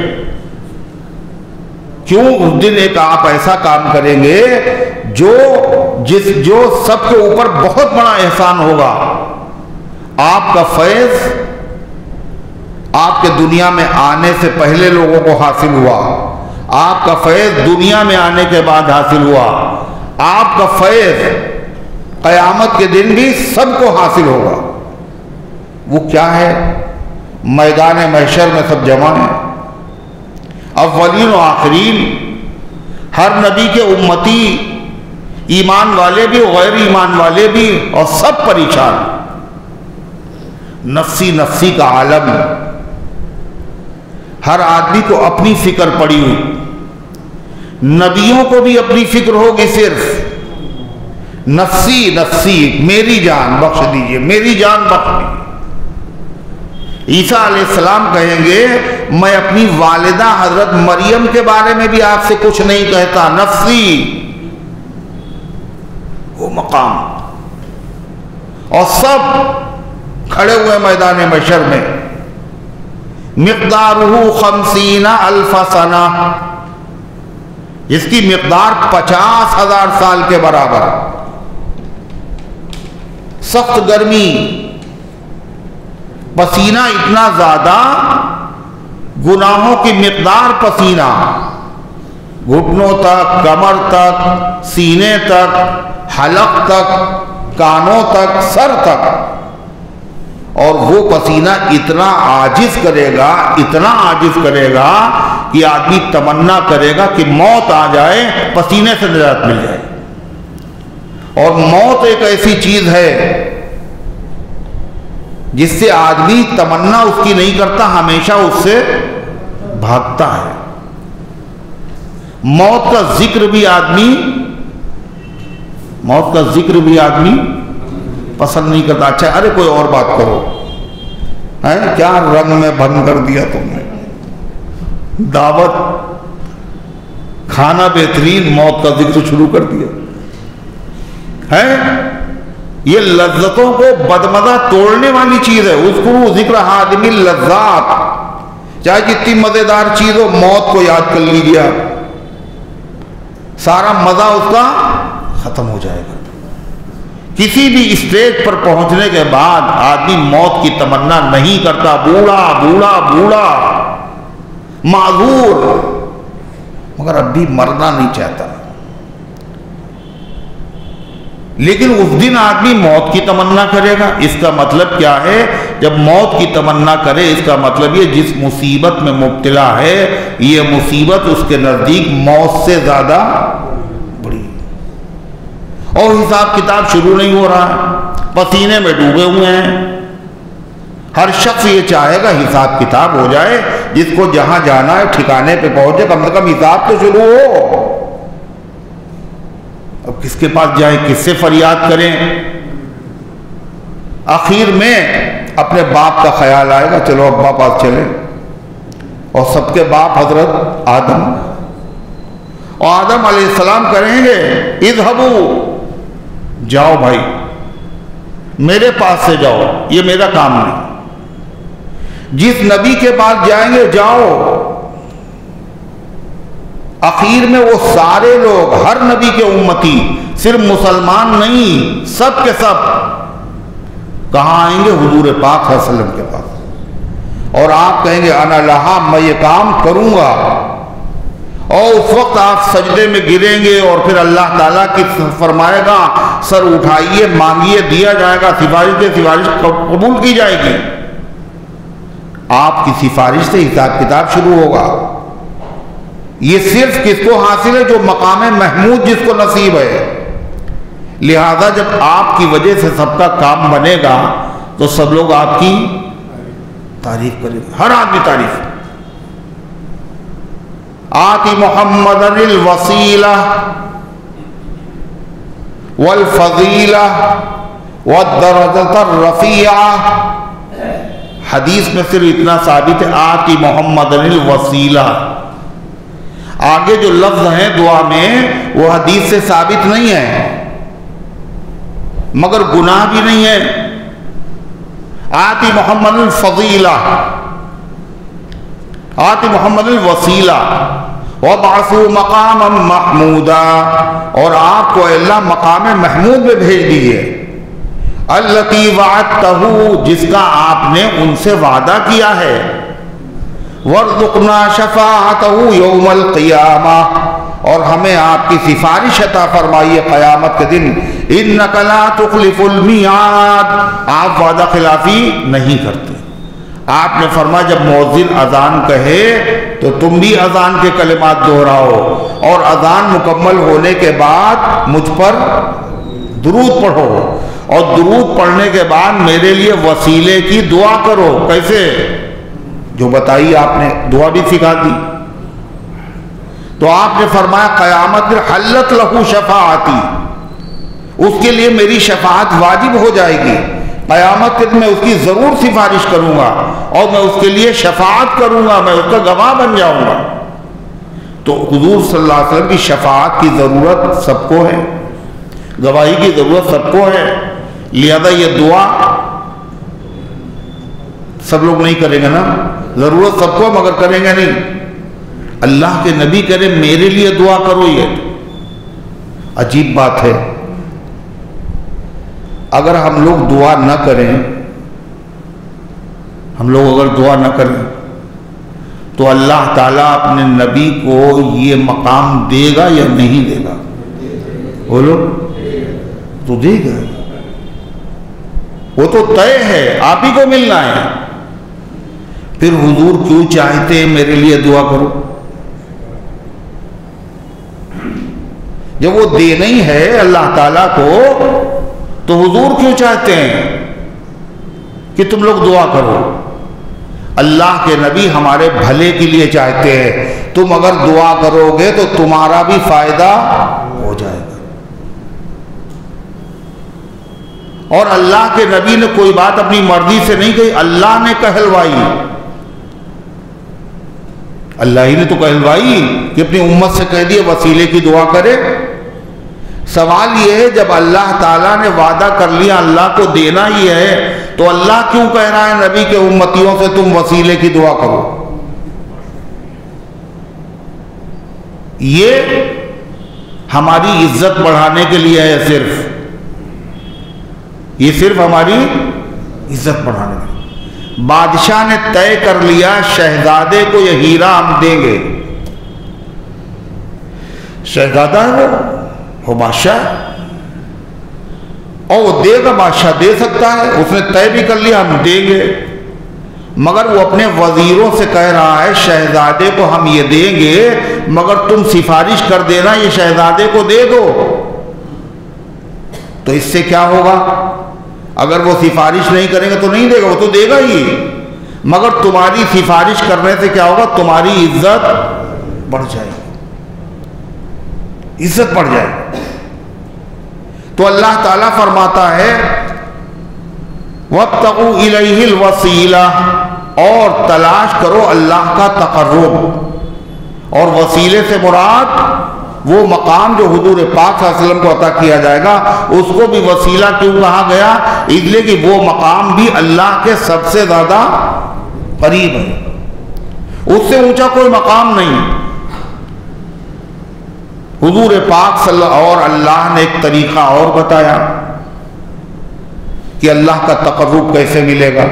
کیوں؟ اس دن ایک آپ ایسا کام کریں گے جو سب کے اوپر بہت بڑا احسان ہوگا. آپ کا فیض آپ کے دنیا میں آنے سے پہلے لوگوں کو حاصل ہوا، آپ کا فیض دنیا میں آنے کے بعد حاصل ہوا، آپ کا فیض قیامت کے دن بھی سب کو حاصل ہوگا۔ وہ کیا ہے؟ میدان محشر میں سب جمع ہیں، اولین و آخرین، ہر نبی کے امتی، ایمان والے بھی غیر ایمان والے بھی، اور سب پریشان، نفسی نفسی کا عالم، ہر آدمی کو اپنی فکر پڑی ہوئی، نبیوں کو بھی اپنی فکر ہوگی، صرف نفسی نفسی، میری جان بخش دیجئے، میری جان بخش دیجئے۔ عیسیٰ علیہ السلام کہیں گے میں اپنی والدہ حضرت مریم کے بارے میں بھی آپ سے کچھ نہیں کہتا، نفسی، وہ مقام، اور سب کھڑے ہوئے میدان محشر میں، مقدارہ 50,000 سنہ، جس کی مقدار 50,000 سال کے برابر، سخت گرمی، پسینہ اتنا زیادہ، گناہوں کی مقدار پسینہ، گھٹنوں تک، کمر تک، سینے تک، حلق تک، کانوں تک، سر تک، اور وہ پسینہ اتنا عاجز کرے گا، اتنا عاجز کرے گا کہ آدمی تمنا کرے گا کہ موت آ جائے، پسینے سے نجات مل جائے۔ اور موت ایک ایسی چیز ہے جس سے آدمی تمنا اس کی نہیں کرتا، ہمیشہ اس سے بھاگتا ہے۔ موت کا ذکر بھی آدمی پسند نہیں کرتا۔ اچھا ارے کوئی اور بات کرو، کیا رنگ میں بند کر دیا تم نے، دعوت، کھانا بہترین، موت کا ذکر شروع کر دیا ہے۔ یہ لذتوں کو بدمزہ توڑنے والی چیز ہے۔ اذکروا ذکر حادم اللذات، چاہے جتنی مزیدار چیز ہو، موت کو یاد کر لیجیے، سارا مزہ اس کا ختم ہو جائے گا۔ کسی بھی اسٹیج پر پہنچنے کے بعد آدمی موت کی تمنا نہیں کرتا، بوڑھا بوڑھا بوڑھا معذور، مگر اب بھی مرنا نہیں چاہتا۔ لیکن اس دن آدمی موت کی تمنا کرے گا۔ اس کا مطلب کیا ہے؟ جب موت کی تمنا کرے، اس کا مطلب یہ جس مصیبت میں مبتلا ہے، یہ مصیبت اس کے نزدیک موت سے زیادہ بڑی، اور حساب کتاب شروع نہیں ہو رہا ہے، پسینے میں ڈوبے ہوئے ہیں۔ ہر شخص یہ چاہے گا حساب کتاب ہو جائے، جس کو جہاں جانا ہے ٹھکانے پہ پہنچے، کم سے کم حساب تو شروع ہو۔ اب کس کے پاس جائیں، کس سے فریاد کریں؟ آخر میں اپنے باپ کا خیال آئے گا، چلو ابا پاس چلیں، اور سب کے باپ حضرت آدم، اور آدم علیہ السلام کہیں گے اذهبوا، جاؤ بھائی میرے پاس سے جاؤ، یہ میرا کام نہیں۔ جس نبی کے پاس جائیں گے جاؤ، اخیر میں وہ سارے لوگ، ہر نبی کے امتی، صرف مسلمان نہیں، سب کے سب کہاں آئیں گے؟ حضور پاک صلی اللہ علیہ وسلم کے پاس، اور آپ کہیں گے انا لہا، میں یہ کام کروں گا، اور اس وقت آپ سجدے میں گریں گے، اور پھر اللہ تعالیٰ کی فرمائے گا سر اٹھائیے، مانگیے، دیا جائے گا، سفارش دے، سفارش قبول کی جائے گی۔ آپ کی سفارش سے حساب کتاب شروع ہوگا۔ یہ صرف کس کو حاصل ہے؟ جو مقام محمود جس کو نصیب ہے۔ لہذا جب آپ کی وجہ سے سب کا کام بنے گا تو سب لوگ آپ کی تعریف کریں گے، ہر آدمی تعریف۔ آتی محمد الوسیلہ والفضیلہ والدرجۃ الرفیعہ، حدیث میں صرف اتنا ثابت ہے، آتی محمد الوسیلہ۔ آگے جو لفظ ہیں دعا میں وہ حدیث سے ثابت نہیں ہے، مگر گناہ بھی نہیں ہے۔ آتی محمد الفضیلہ، آتی محمد الوسیلہ وابعثوا مقاما محمودا، اور آپ کو اللہ مقام محمود میں بھیج دیجئے، التی وعدتہ، جس کا آپ نے ان سے وعدہ کیا ہے، وارزقنا شفاعتہ یوم القیامہ، اور ہمیں آپ کی سفارش عطا فرمائیے قیامت کے دن، انک لا تخلف المیعاد، آپ وعدہ خلافی نہیں کرتے۔ آپ نے فرمایا جب مؤذن اذان کہے تو تم بھی اذان کے کلمات دہراؤ، اور اذان مکمل ہونے کے بعد مجھ پر درود پڑھو، اور درود پڑھنے کے بعد میرے لیے وسیلے کی دعا کرو۔ کیسے؟ جو بتائی آپ نے، دعا بھی سکھا دی۔ تو آپ نے فرمایا قیامت میں حلت لہو شفاعتی، اس کے لیے میری شفاعت واجب ہو جائے گی، قیامت کے دن میں اس کی ضرور سفارش کروں گا، اور میں اس کے لیے شفاعت کروں گا، میں اس کا گواہ بن جاؤں گا۔ تو حضور صلی اللہ علیہ وسلم کی شفاعت کی ضرورت سب کو ہے، گواہی کی ضرورت سب کو ہے، لہذا یہ دعا سب لوگ نہیں کریں گے نا، ضرورت سب کو مگر کریں گے نہیں۔ اللہ کے نبی کرے میرے لیے دعا کرو، یہ عجیب بات ہے۔ اگر ہم لوگ دعا نہ کریں، ہم لوگ اگر دعا نہ کریں تو اللہ تعالیٰ اپنے نبی کو یہ مقام دے گا یا نہیں دے گا؟ بولو، تو دے گا، وہ تو طے ہے، آپ ہی کو ملنا ہے۔ پھر حضور کیوں چاہتے ہیں میرے لیے دعا کرو؟ جب وہ دینا ہی ہے اللہ تعالیٰ کو تو حضور کیوں چاہتے ہیں کہ تم لوگ دعا کرو؟ اللہ کے نبی ہمارے بھلے کے لیے چاہتے ہیں، تم اگر دعا کرو گے تو تمہارا بھی فائدہ ہو جائے گا۔ اور اللہ کے نبی نے کوئی بات اپنی مرضی سے نہیں کہی، اللہ نے کہلوائی، اللہ ہی نے تو کہلوائی کہ اپنی امت سے کہہ دیا وسیلے کی دعا کرے۔ سوال یہ ہے جب اللہ تعالیٰ نے وعدہ کر لیا اللہ کو دینا ہی ہے تو اللہ کیوں کہہ رہا ہے نبی کے امتیوں سے تم وسیلے کی دعا کرو؟ یہ ہماری عزت بڑھانے کے لیے ہے، صرف ہماری عزت بڑھانے کے لیے۔ بادشاہ نے طے کر لیا شہزادے کو یہ ہیرا ہم دیں گے، شہزادہ ہے وہ بادشاہ، اور وہ دے گا، بادشاہ دے سکتا ہے، اس نے طے بھی کر لیا ہم دیں گے، مگر وہ اپنے وزیروں سے کہہ رہا ہے شہزادے کو ہم یہ دیں گے مگر تم سفارش کر دینا یہ شہزادے کو دے دو۔ تو اس سے کیا ہوگا؟ اگر وہ سفارش نہیں کریں گے تو نہیں دے گا، وہ تو دے گا ہی، مگر تمہاری سفارش کرنے سے کیا ہوگا؟ تمہاری عزت بڑھ جائے گی، عزت بڑھ جائے گی۔ تو اللہ تعالیٰ فرماتا ہے وَابْتَغُوا إِلَيْهِ الْوَسِيلَةَ، اور تلاش کرو اللہ کا تقرب، اور وسیلے سے مراد وہ مقام جو حضور پاک صلی اللہ علیہ وسلم کو عطا کیا جائے گا، اس کو بھی وسیلہ کیوں کہا گیا؟ اس لیے کہ وہ مقام بھی اللہ کے سب سے زیادہ قریب ہے، اس سے اونچا کوئی مقام نہیں۔ حضور پاک صلی اللہ، اور اللہ نے ایک طریقہ اور بتایا کہ اللہ کا تقرب کیسے ملے گا۔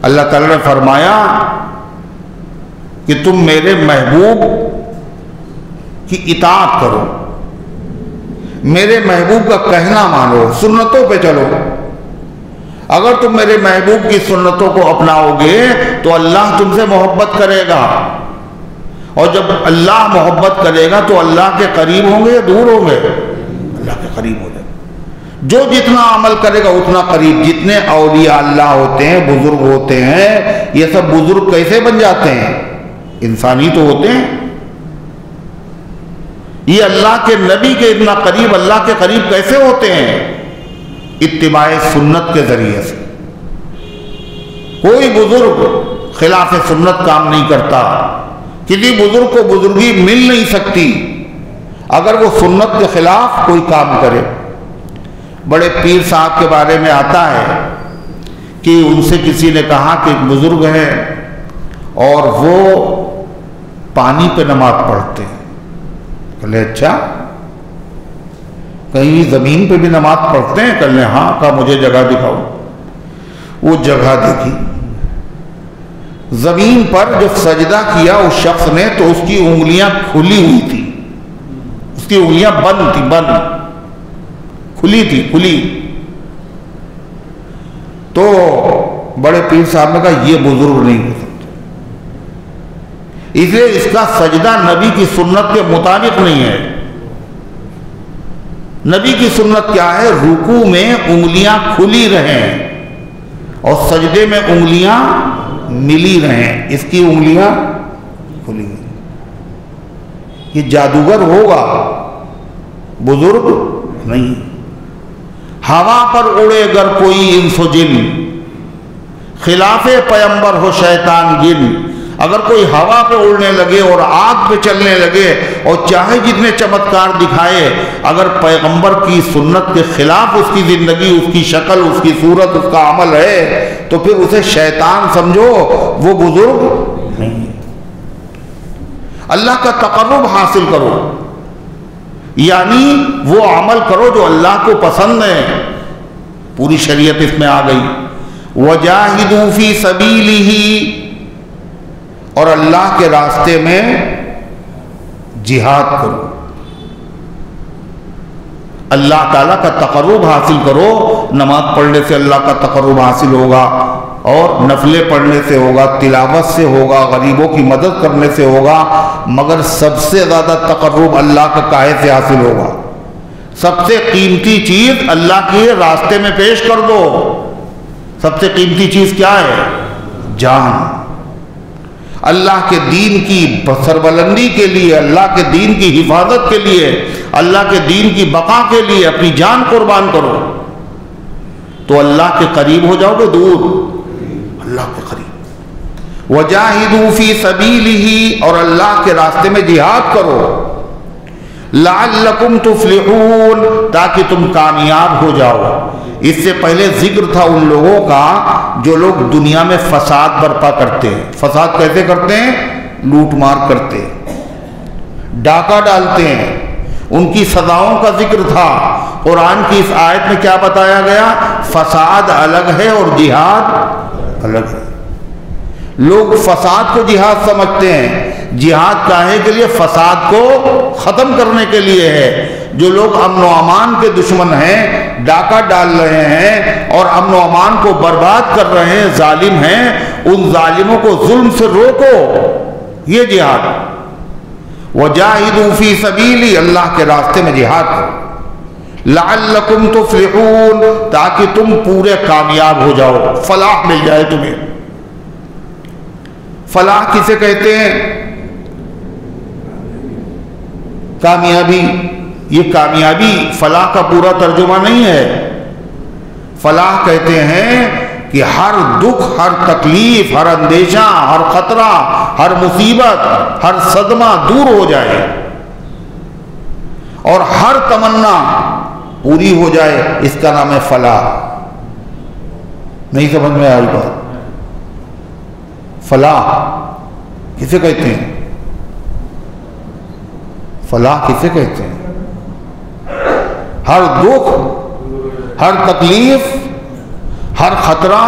اللہ تعالیٰ نے فرمایا کہ تم میرے محبوب کی اطاعت کرو، میرے محبوب کا کہنا مانو، سنتوں پہ چلو۔ اگر تم میرے محبوب کی سنتوں کو اپناؤ گے تو اللہ تم سے محبت کرے گا، اور جب اللہ محبت کرے گا تو اللہ کے قریب ہوں گے یا دور ہوں گے؟ اللہ کے قریب ہو جائے گا۔ جو جتنا عمل کرے گا اتنا قریب۔ جتنے اولیاء اللہ ہوتے ہیں، بزرگ ہوتے ہیں، یہ سب بزرگ کیسے بن جاتے ہیں؟ انسانی تو ہوتے ہیں۔ یہ اللہ کے نبی کے اتنا قریب، اللہ کے قریب کیسے ہوتے ہیں؟ اتباع سنت کے ذریعے سے۔ کوئی بزرگ خلاف سنت کام نہیں کرتا، کسی بزرگ کو بزرگی مل نہیں سکتی اگر وہ سنت کے خلاف کوئی کام کرے۔ بڑے پیر صاحب کے بارے میں آتا ہے کہ ان سے کسی نے کہا کہ ایک بزرگ ہے اور وہ پانی پہ نماز پڑھتے ہیں۔ کہلے اچھا، کہیں زمین پہ بھی نماز پڑھتے ہیں؟ کل نے ہاں کہا مجھے جگہ دکھاؤ. وہ جگہ دیکھی. زمین پر جب سجدہ کیا اس شخص نے تو اس کی انگلیاں کھلی ہوئی تھی. اس کی انگلیاں بند تھی، بند کھلی تھی، کھلی. تو بڑے پیر صاحب نے کہا یہ بزرگ نہیں ہو سکتا، اس لیے اس کا سجدہ نبی کی سنت کے مطابق نہیں ہے. نبی کی سنت کیا ہے؟ رکوع میں انگلیاں کھلی رہیں اور سجدے میں انگلیاں ملی رہیں. اس کی انگلیاں کھلی ہیں. یہ جادوگر ہوگا، بزرگ نہیں. ہوا پر اڑے گر کوئی انس و جن، خلاف پیمبر ہو شیطان گن. اگر کوئی ہوا پہ اڑنے لگے اور آگ پہ چلنے لگے اور چاہے جتنے چمتکار دکھائے، اگر پیغمبر کی سنت کے خلاف اس کی زندگی، اس کی شکل، اس کی صورت، اس کا عمل ہے تو پھر اسے شیطان سمجھو، وہ بزرگ نہیں. اللہ کا تقرب حاصل کرو، یعنی وہ عمل کرو جو اللہ کو پسند ہے. پوری شریعت اس میں آ گئی. وَجَاهِدُوا فِي سَبِيلِهِ، اور اللہ کے راستے میں جہاد کرو. اللہ تعالیٰ کا تقرب حاصل کرو. نماز پڑھنے سے اللہ کا تقرب حاصل ہوگا، اور نفلیں پڑھنے سے ہوگا، تلاوت سے ہوگا، غریبوں کی مدد کرنے سے ہوگا. مگر سب سے زیادہ تقرب اللہ کا کاہے سے حاصل ہوگا؟ سب سے قیمتی چیز اللہ کے راستے میں پیش کر دو. سب سے قیمتی چیز کیا ہے؟ جان. اللہ کے دین کی سربلندی کے لیے، اللہ کے دین کی حفاظت کے لیے، اللہ کے دین کی بقا کے لیے اپنی جان قربان کرو تو اللہ کے قریب ہو جاؤ گے. دور اللہ کے قریب. وَجَاهِدُوا فِي سَبِيلِهِ، اور اللہ کے راستے میں جہاد کرو. لَعَلَّكُمْ تُفْلِحُونَ، تاکہ تم کامیاب ہو جاؤ. اس سے پہلے ذکر تھا ان لوگوں کا جو لوگ دنیا میں فساد برپا کرتے ہیں. فساد کیسے کرتے ہیں؟ لوٹ مار کرتے ہیں، ڈاکہ ڈالتے ہیں. ان کی سزاؤں کا ذکر تھا. قرآن کی اس آیت میں کیا بتایا گیا؟ فساد الگ ہے اور جہاد الگ ہے. لوگ فساد کو جہاد سمجھتے ہیں. جہاد کاہے کے لیے؟ فساد کو ختم کرنے کے لیے ہے. جو لوگ امن و امان کے دشمن ہیں، ڈاکہ ڈال رہے ہیں اور امن و امان کو برباد کر رہے ہیں، ظالم ہیں، ان ظالموں کو ظلم سے روکو. یہ جہاد. وَجَاهِدُوا فِي سَبِيلِهِ، اللہ کے راستے میں جہاد کرو. لَعَلَّكُمْ تُفْلِحُونَ، تاکہ تم پورے کامیاب ہو جاؤ، فلاح مل جائے تمہیں. فلاح کسے کہتے ہیں؟ کامیابی. یہ کامیابی فلاح کا پورا ترجمہ نہیں ہے. فلاح کہتے ہیں کہ ہر دکھ، ہر تکلیف، ہر اندیشہ، ہر خطرہ، ہر مصیبت، ہر صدمہ دور ہو جائے اور ہر تمنا پوری ہو جائے. اس کا نام ہے فلاح. نہیں سمجھ میں آئی بات؟ فلاح کسے کہتے ہیں؟ فلاح کسے کہتے ہیں؟ ہر دکھ، ہر تکلیف، ہر خطرہ،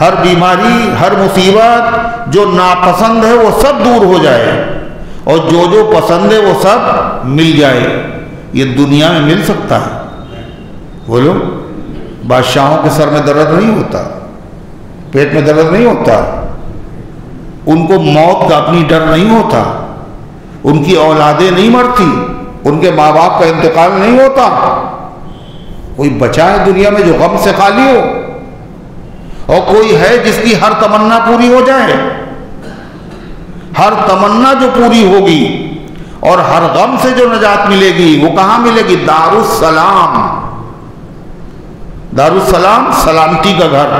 ہر بیماری، ہر مصیبت جو ناپسند ہے وہ سب دور ہو جائے اور جو پسند ہے وہ سب مل جائے. یہ دنیا میں مل سکتا ہے؟ بولو. بادشاہوں کے سر میں درد نہیں ہوتا، پیٹ میں درد نہیں ہوتا، ان کو موت کا اپنی ڈر نہیں ہوتا، ان کی اولادیں نہیں مرتی، ان کے ماں باپ کا انتقال نہیں ہوتا. کوئی بچا ہے دنیا میں جو غم سے خالی ہو؟ اور کوئی ہے جس کی ہر تمنا پوری ہو جائے؟ ہر تمنا جو پوری ہوگی اور ہر غم سے جو نجات ملے گی وہ کہاں ملے گی؟ دارالسلام. دارالسلام سلامتی کا گھر،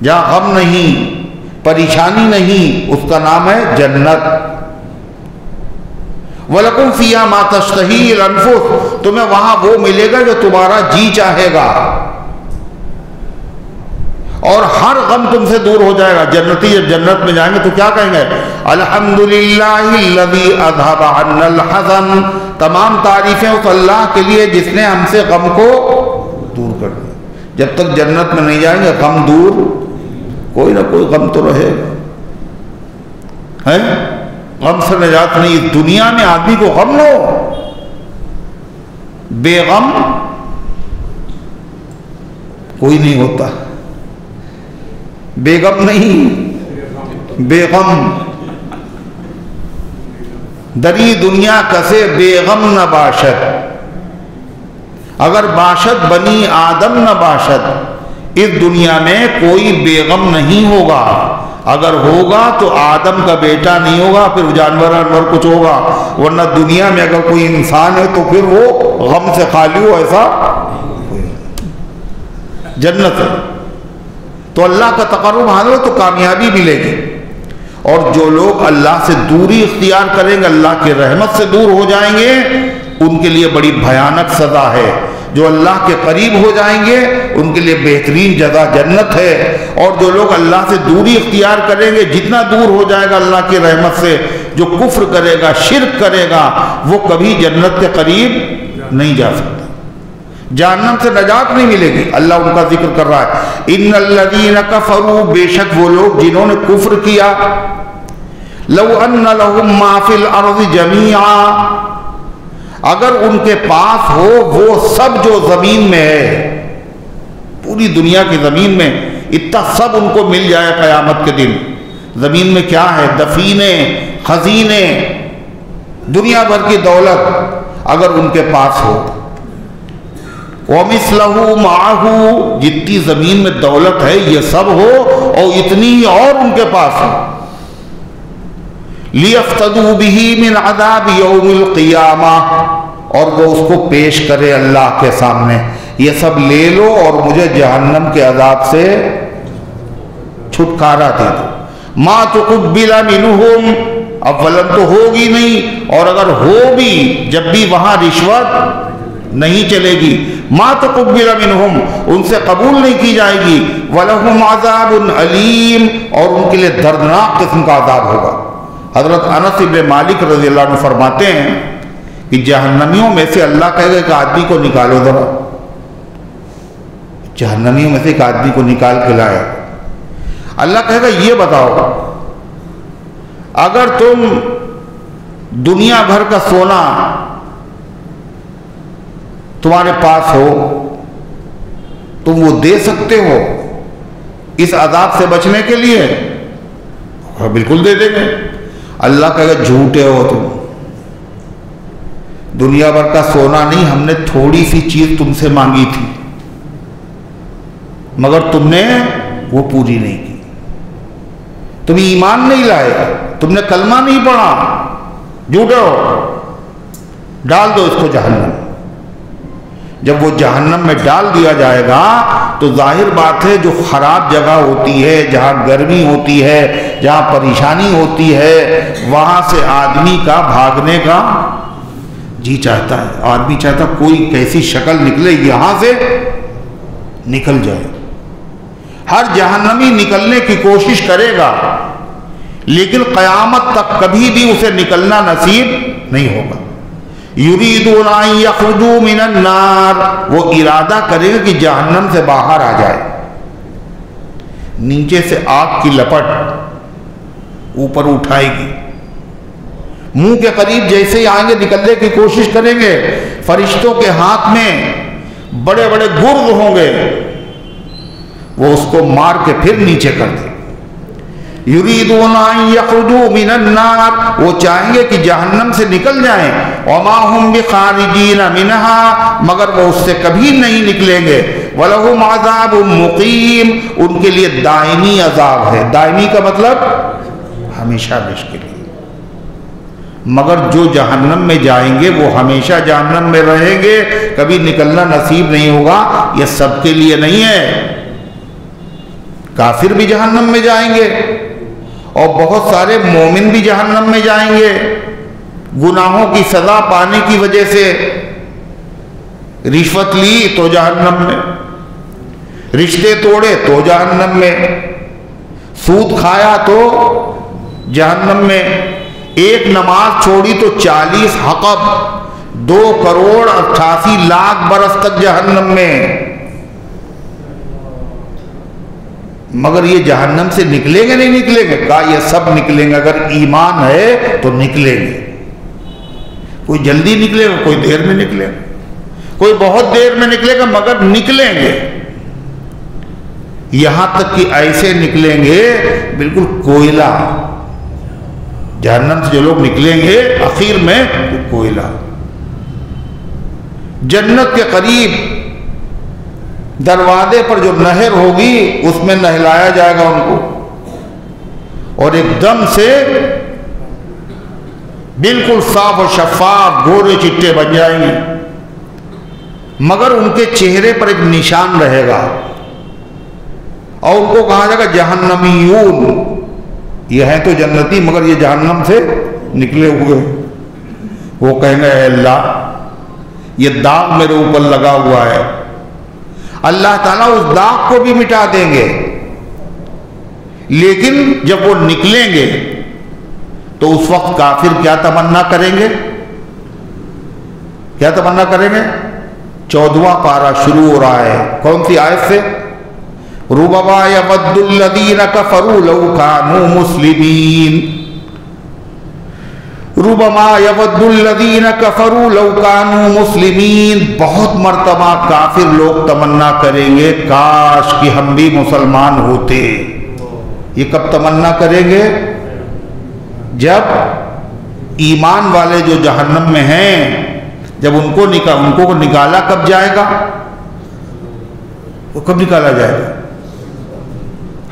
جہاں غم نہیں، پریشانی نہیں، اس کا نام ہے جنت. وَلَكُمْ فِيهَا مَا تَشْتَهِي الْأَنفُسُ، تمہیں وہاں وہ ملے گا جو تمہارا جی چاہے گا اور ہر غم تم سے دور ہو جائے گا. جنتی جب جنت میں جائیں گے تو کیا کہیں گے؟ الحمدللہ الذی اذھب عنا الحزن، تمام تعریفیں اس اللہ کے لیے جس نے ہم سے غم کو دور کر دیا۔ جب تک جنت میں نہیں جائیں گے غم دور، کوئی نہ کوئی غم تو رہے گا، ہے غم سے نجات نہیں۔ اس دنیا میں آدمی کو غم نہ ہو، بے غم کوئی نہیں ہوتا، بے غم نہیں، بے غم۔ دری دنیا کسے بے غم نہ باشد، اگر باشد بنی آدم نہ باشد، اس دنیا میں کوئی بے غم نہیں ہوگا، اگر ہوگا تو آدم کا بیٹا نہیں ہوگا، پھر جانور کچھ ہوگا، ورنہ دنیا میں اگر کوئی انسان ہے تو پھر وہ غم سے خالی ہو، ایسا جنت ہے۔ تو اللہ کا تقرب حاصل تو کامیابی ملے گی، اور جو لوگ اللہ سے دوری اختیار کریں گے، اللہ کی رحمت سے دور ہو جائیں گے، ان کے لیے بڑی بھیانک سزا ہے۔ جو اللہ کے قریب ہو جائیں گے ان کے لیے بہترین جزا جنت ہے، اور جو لوگ اللہ سے دوری اختیار کریں گے، جتنا دور ہو جائے گا اللہ کی رحمت سے، جو کفر کرے گا، شرک کرے گا، وہ کبھی جنت کے قریب نہیں جا سکتا، جہنم سے نجات نہیں ملے گی۔ اللہ ان کا ذکر کر رہا ہے، ان الذین کفروا، بے شک وہ لوگ جنہوں نے کفر کیا، لو ان لہم ما فی الارض جمیعا، اگر ان کے پاس ہو وہ سب جو زمین میں ہے، پوری دنیا کی زمین میں اتنا سب ان کو مل جائے قیامت کے دن، زمین میں کیا ہے، دفینے، خزینے، دنیا بھر کی دولت اگر ان کے پاس ہو، وَمِثْلَهُ مَعَهُ، جتنی زمین میں دولت ہے یہ سب ہو اور اتنی اور ان کے پاس ہو، لِيَفْتَدُوا بِهِ مِنْ عَذَابِ يَوْمِ الْقِيَامَةِ، اور وہ اس کو پیش کرے اللہ کے سامنے، یہ سب لے لو اور مجھے جہنم کے عذاب سے چھٹکارا دے دو۔ مَا تُقُبِّلَ مِنْهُمْ، اولن تو ہوگی نہیں، اور اگر ہو بھی جب بھی وہاں رشوت نہیں چلے گی، مَا تُقُبِّلَ مِنْهُمْ، ان سے قبول نہیں کی جائے گی، وَلَهُمْ عَذَابٌ عَلِيمٌ، اور ان کے لیے دردناک قسم کا عذاب ہوگا۔ حضرت انس بن مالک رضی اللہ عنہ فرماتے ہیں کہ جہنمیوں میں سے اللہ کہے گا ایک آدمی کو نکالو ذرا، جہنمیوں میں سے ایک آدمی کو نکال کے لائے، اللہ کہے گا یہ بتاؤ، اگر تم دنیا بھر کا سونا تمہارے پاس ہو تم وہ دے سکتے ہو اس عذاب سے بچنے کے لیے؟ بالکل دے دیں گے۔ اللہ کہے گا جھوٹے ہو تم، دنیا بھر کا سونا نہیں، ہم نے تھوڑی سی چیز تم سے مانگی تھی مگر تم نے وہ پوری نہیں کی، تم ایمان نہیں لائے، تم نے کلمہ نہیں پڑھا، جھوٹے ہو، ڈال دو اس کو جہنم۔ جب وہ جہنم میں ڈال دیا جائے گا تو ظاہر بات ہے جو خراب جگہ ہوتی ہے، جہاں گرمی ہوتی ہے، جہاں پریشانی ہوتی ہے، وہاں سے آدمی کا بھاگنے کا جی چاہتا ہے، آدمی چاہتا کوئی کیسی شکل نکلے یہاں سے نکل جائے۔ ہر جہنمی نکلنے کی کوشش کرے گا لیکن قیامت تک کبھی بھی اسے نکلنا نصیب نہیں ہوگا۔ یریدون ان یخرجوا من النار، وہ ارادہ کرے گا کہ جہنم سے باہر آ جائے، نیچے سے آگ کی لپٹ اوپر اٹھائے گی، منہ کے قریب جیسے ہی آئیں گے نکلنے کی کوشش کریں گے، فرشتوں کے ہاتھ میں بڑے بڑے گرز ہوں گے، وہ اس کو مار کے پھر نیچے کر دیں۔ یریدون ان یخرجوا من النار، وہ چاہیں گے کہ جہنم سے نکل جائیں، وما هم بخارجین منها، مگر وہ اس سے کبھی نہیں نکلیں گے، ولہم عذاب مقیم، ان کے لیے دائمی عذاب ہے، دائمی کا مطلب ہمیشہ ہمیشہ کے لیے، مگر جو جہنم میں جائیں گے وہ ہمیشہ جہنم میں رہیں گے، کبھی نکلنا نصیب نہیں ہوگا۔ یہ سب کے لیے نہیں ہے، کافر بھی جہنم میں جائیں گے اور بہت سارے مومن بھی جہنم میں جائیں گے، گناہوں کی سزا پانے کی وجہ سے، رشوت لی تو جہنم میں، رشتے توڑے تو جہنم میں، سود کھایا تو جہنم میں، ایک نماز چھوڑی تو 40 حقب 2,88,00,000 برس تک جہنم میں، مگر یہ جہنم سے نکلیں گے نہیں نکلیں گے؟ کہا یہ سب نکلیں گے، اگر ایمان ہے تو نکلیں گے۔ کوئی جلدی نکلے گا، کوئی دیر میں نکلے گا، کوئی بہت دیر میں نکلے گا، مگر نکلیں گے۔ یہاں تک کہ ایسے نکلیں گے بالکل کوئلہ، جہنم سے جو لوگ نکلیں گے آخر میں کوئلہ۔ جنت کے قریب دروازے پر جو نہر ہوگی اس میں نہلایا جائے گا ان کو، اور ایک دم سے بالکل صاف و شفاف گورے چٹے بن جائیں گے، مگر ان کے چہرے پر ایک نشان رہے گا، اور ان کو کہا جائے گا جہنمیون، یہ ہیں تو جنتی مگر یہ جہنم سے نکلے ہوئے۔ وہ کہیں گے اے اللہ یہ داغ میرے اوپر لگا ہوا ہے، اللہ تعالیٰ اس داغ کو بھی مٹا دیں گے، لیکن جب وہ نکلیں گے تو اس وقت کافر کیا تمنا کریں گے؟ کیا تمنا کریں گے؟ 14واں پارہ شروع ہو رہا ہے، کون سی آیت سے؟ ربما یود الذین کفروا لو کانوا مسلمین، ربما یود الذین کفروا لو کانوا مسلمین، بہت مرتبہ کافر لوگ تمنا کریں گے کاش کہ ہم بھی مسلمان ہوتے۔ یہ کب تمنا کریں گے؟ جب ایمان والے جو جہنم میں ہیں، جب ان کو نکالا کب جائے گا؟ وہ کب نکالا جائے گا؟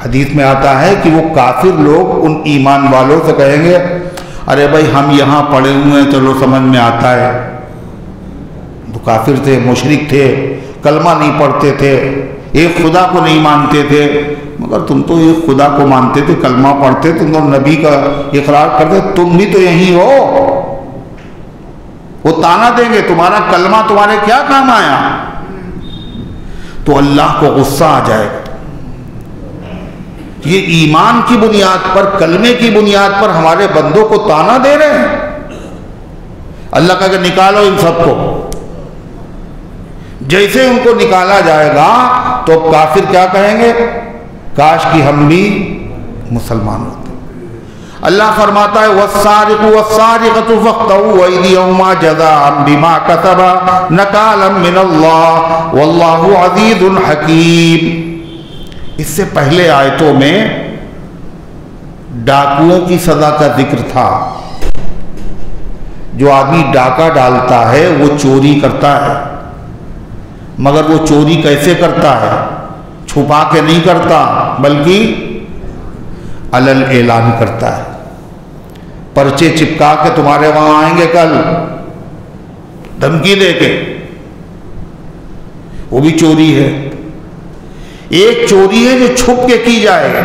حدیث میں آتا ہے کہ وہ کافر لوگ ان ایمان والوں سے کہیں گے ارے بھائی ہم یہاں پڑے ہوئے ہیں، چلو سمجھ میں آتا ہے، تو کافر تھے، مشرک تھے، کلمہ نہیں پڑھتے تھے، ایک خدا کو نہیں مانتے تھے، مگر تم تو ایک خدا کو مانتے تھے، کلمہ پڑھتے، تم تو نبی کا اقرار کرتے، تم بھی تو یہی ہو۔ وہ طعنہ دیں گے تمہارا کلمہ تمہارے کیا کام آیا؟ تو اللہ کو غصہ آ جائے گا، یہ ایمان کی بنیاد پر، کلمے کی بنیاد پر ہمارے بندوں کو طعنہ دے رہے ہیں۔ اللہ کہے کہ نکالو ان سب کو۔ جیسے ان کو نکالا جائے گا تو کافر کیا کہیں گے؟ کاش کہ ہم بھی مسلمان ہوتے۔ اللہ فرماتا ہے وَالسَّارِقُ وَالسَّارِقَةُ فَاقْطَعُوا أَيْدِيَهُمَا جَزَاءً بِمَا كَسَبَا نَكَالًا مِّنَ اللَّهِ وَاللَّهُ عَزِيزٌ حَكِيمٌ۔ اس سے پہلے آیتوں میں ڈاکوؤں کی سزا کا ذکر تھا۔ جو آدمی ڈاکہ ڈالتا ہے وہ چوری کرتا ہے، مگر وہ چوری کیسے کرتا ہے؟ چھپا کے نہیں کرتا، بلکہ علل اعلان کرتا ہے، پرچے چپکا کے تمہارے وہاں آئیں گے کل، دھمکی دے کے، وہ بھی چوری ہے۔ ایک چوری ہے جو چھپ کے کی جائے گا،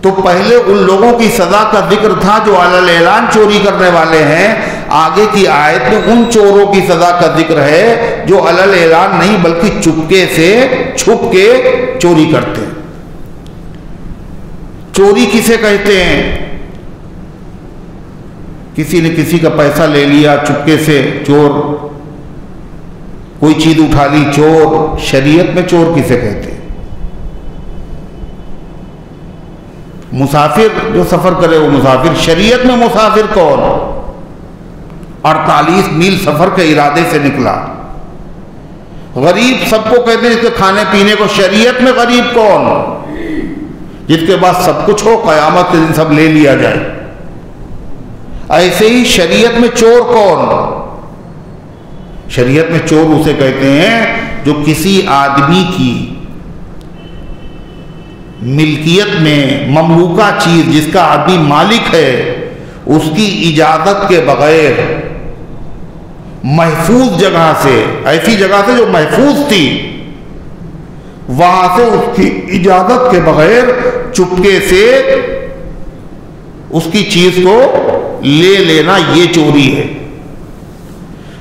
تو پہلے ان لوگوں کی سزا کا ذکر تھا جو علل اعلان چوری کرنے والے ہیں، آگے کی آیت میں ان چوروں کی سزا کا ذکر ہے جو علل اعلان نہیں بلکہ چپکے سے، چھپ کے چوری کرتے ہیں۔ چوری کسے کہتے ہیں؟ کسی نے کسی کا پیسہ لے لیا چپکے سے، چور، کوئی چیز اٹھا لی، چور۔ شریعت میں چور کسے کہتے ہیں؟ مسافر جو سفر کرے وہ مسافر۔ شریعت میں مسافر کون؟ 48 میل سفر کے ارادے سے نکلا۔ غریب سب کو کہتے ہیں جس کے کھانے پینے کو، شریعت میں غریب کون؟ جس کے پاس سب کچھ ہو، قیامت کے دن سب لے لیا جائے۔ ایسے ہی شریعت میں چور کون؟ شریعت میں چور اسے کہتے ہیں جو کسی آدمی کی ملکیت میں مملوکہ چیز جس کا آدمی مالک ہے، اس کی اجازت کے بغیر محفوظ جگہ سے، ایسی جگہ سے جو محفوظ تھی، وہاں سے اس کی اجازت کے بغیر چپکے سے اس کی چیز کو لے لینا، یہ چوری ہے۔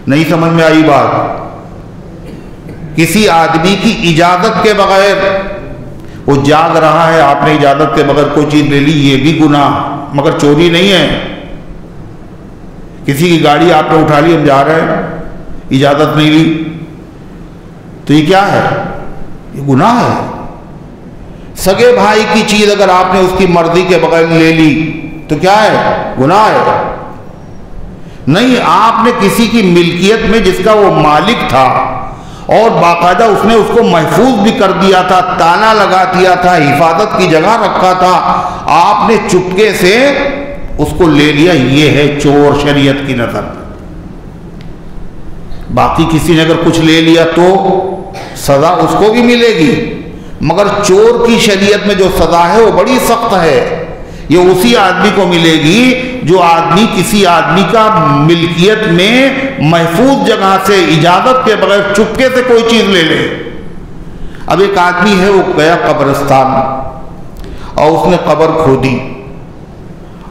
نہیں سمجھ میں آئی بات؟ کسی آدمی کی اجازت کے بغیر، وہ جاگ رہا ہے، آپ نے اجازت کے بغیر کوئی چیز لے لی، یہ بھی گناہ، مگر چوری نہیں ہے۔ کسی کی گاڑی آپ نے اٹھا لی، ہم جا رہے ہیں، اجازت نہیں لی، تو یہ کیا ہے؟ یہ گناہ ہے۔ سگے بھائی کی چیز اگر آپ نے اس کی مرضی کے بغیر لے لی تو کیا ہے؟ گناہ ہے۔ نہیں، آپ نے کسی کی ملکیت میں جس کا وہ مالک تھا اور باقاعدہ اس نے اس کو محفوظ بھی کر دیا تھا، تالا لگا دیا تھا، حفاظت کی جگہ رکھا تھا، آپ نے چپکے سے اس کو لے لیا، یہ ہے چور شریعت کی نظر میں۔ باقی کسی نے اگر کچھ لے لیا تو سزا اس کو بھی ملے گی، مگر چور کی شریعت میں جو سزا ہے وہ بڑی سخت ہے۔ یہ اسی آدمی کو ملے گی جو آدمی کسی آدمی کا ملکیت میں محفوظ جگہ سے اجازت کے بغیر چپکے سے کوئی چیز لے لے۔ اب ایک آدمی ہے، وہ گیا قبرستان اور اس نے قبر کھودی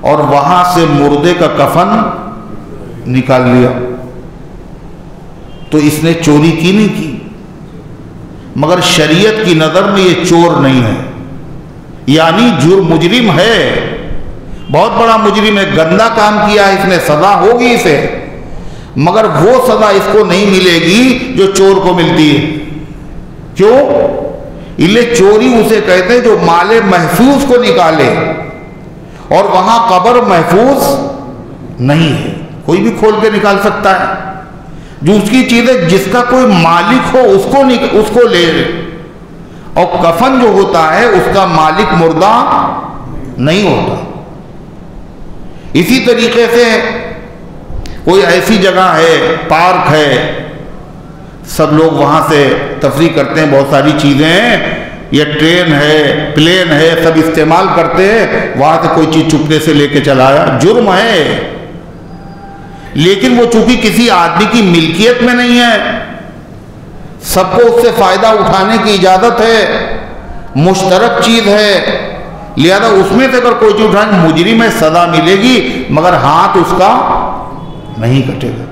اور وہاں سے مردے کا کفن نکال لیا، تو اس نے چوری کی نہیں کی، مگر شریعت کی نظر میں یہ چور نہیں ہے، یعنی مجرم ہے، بہت بڑا مجرم ہے، گندا کام کیا ہے اس نے، سزا ہوگی اسے، مگر وہ سزا اس کو نہیں ملے گی جو چور کو ملتی ہے۔ کیوں؟ یہ چوری اسے کہتے ہیں جو مال محفوظ کو نکالے، اور وہاں قبر محفوظ نہیں ہے، کوئی بھی کھول کے نکال سکتا ہے، جو اس کی چیزیں جس کا کوئی مالک ہو اس کو لے لے، اور کفن جو ہوتا ہے اس کا مالک مردہ نہیں ہوتا۔ اسی طریقے سے کوئی ایسی جگہ ہے، پارک ہے، سب لوگ وہاں سے تفریح کرتے ہیں، بہت ساری چیزیں ہیں، یہ ٹرین ہے، پلین ہے، سب استعمال کرتے ہیں، وہاں سے کوئی چیز چپکے سے لے کے چلایا، جرم ہے، لیکن وہ چونکہ کسی آدمی کی ملکیت میں نہیں ہے، سب کو اس سے فائدہ اٹھانے کی اجازت ہے، مشترک چیز ہے، لہذا اس میں سے اگر کوئی چیز اٹھائیں، مجرم میں سزا ملے گی، مگر ہاتھ اس کا نہیں کٹے گا۔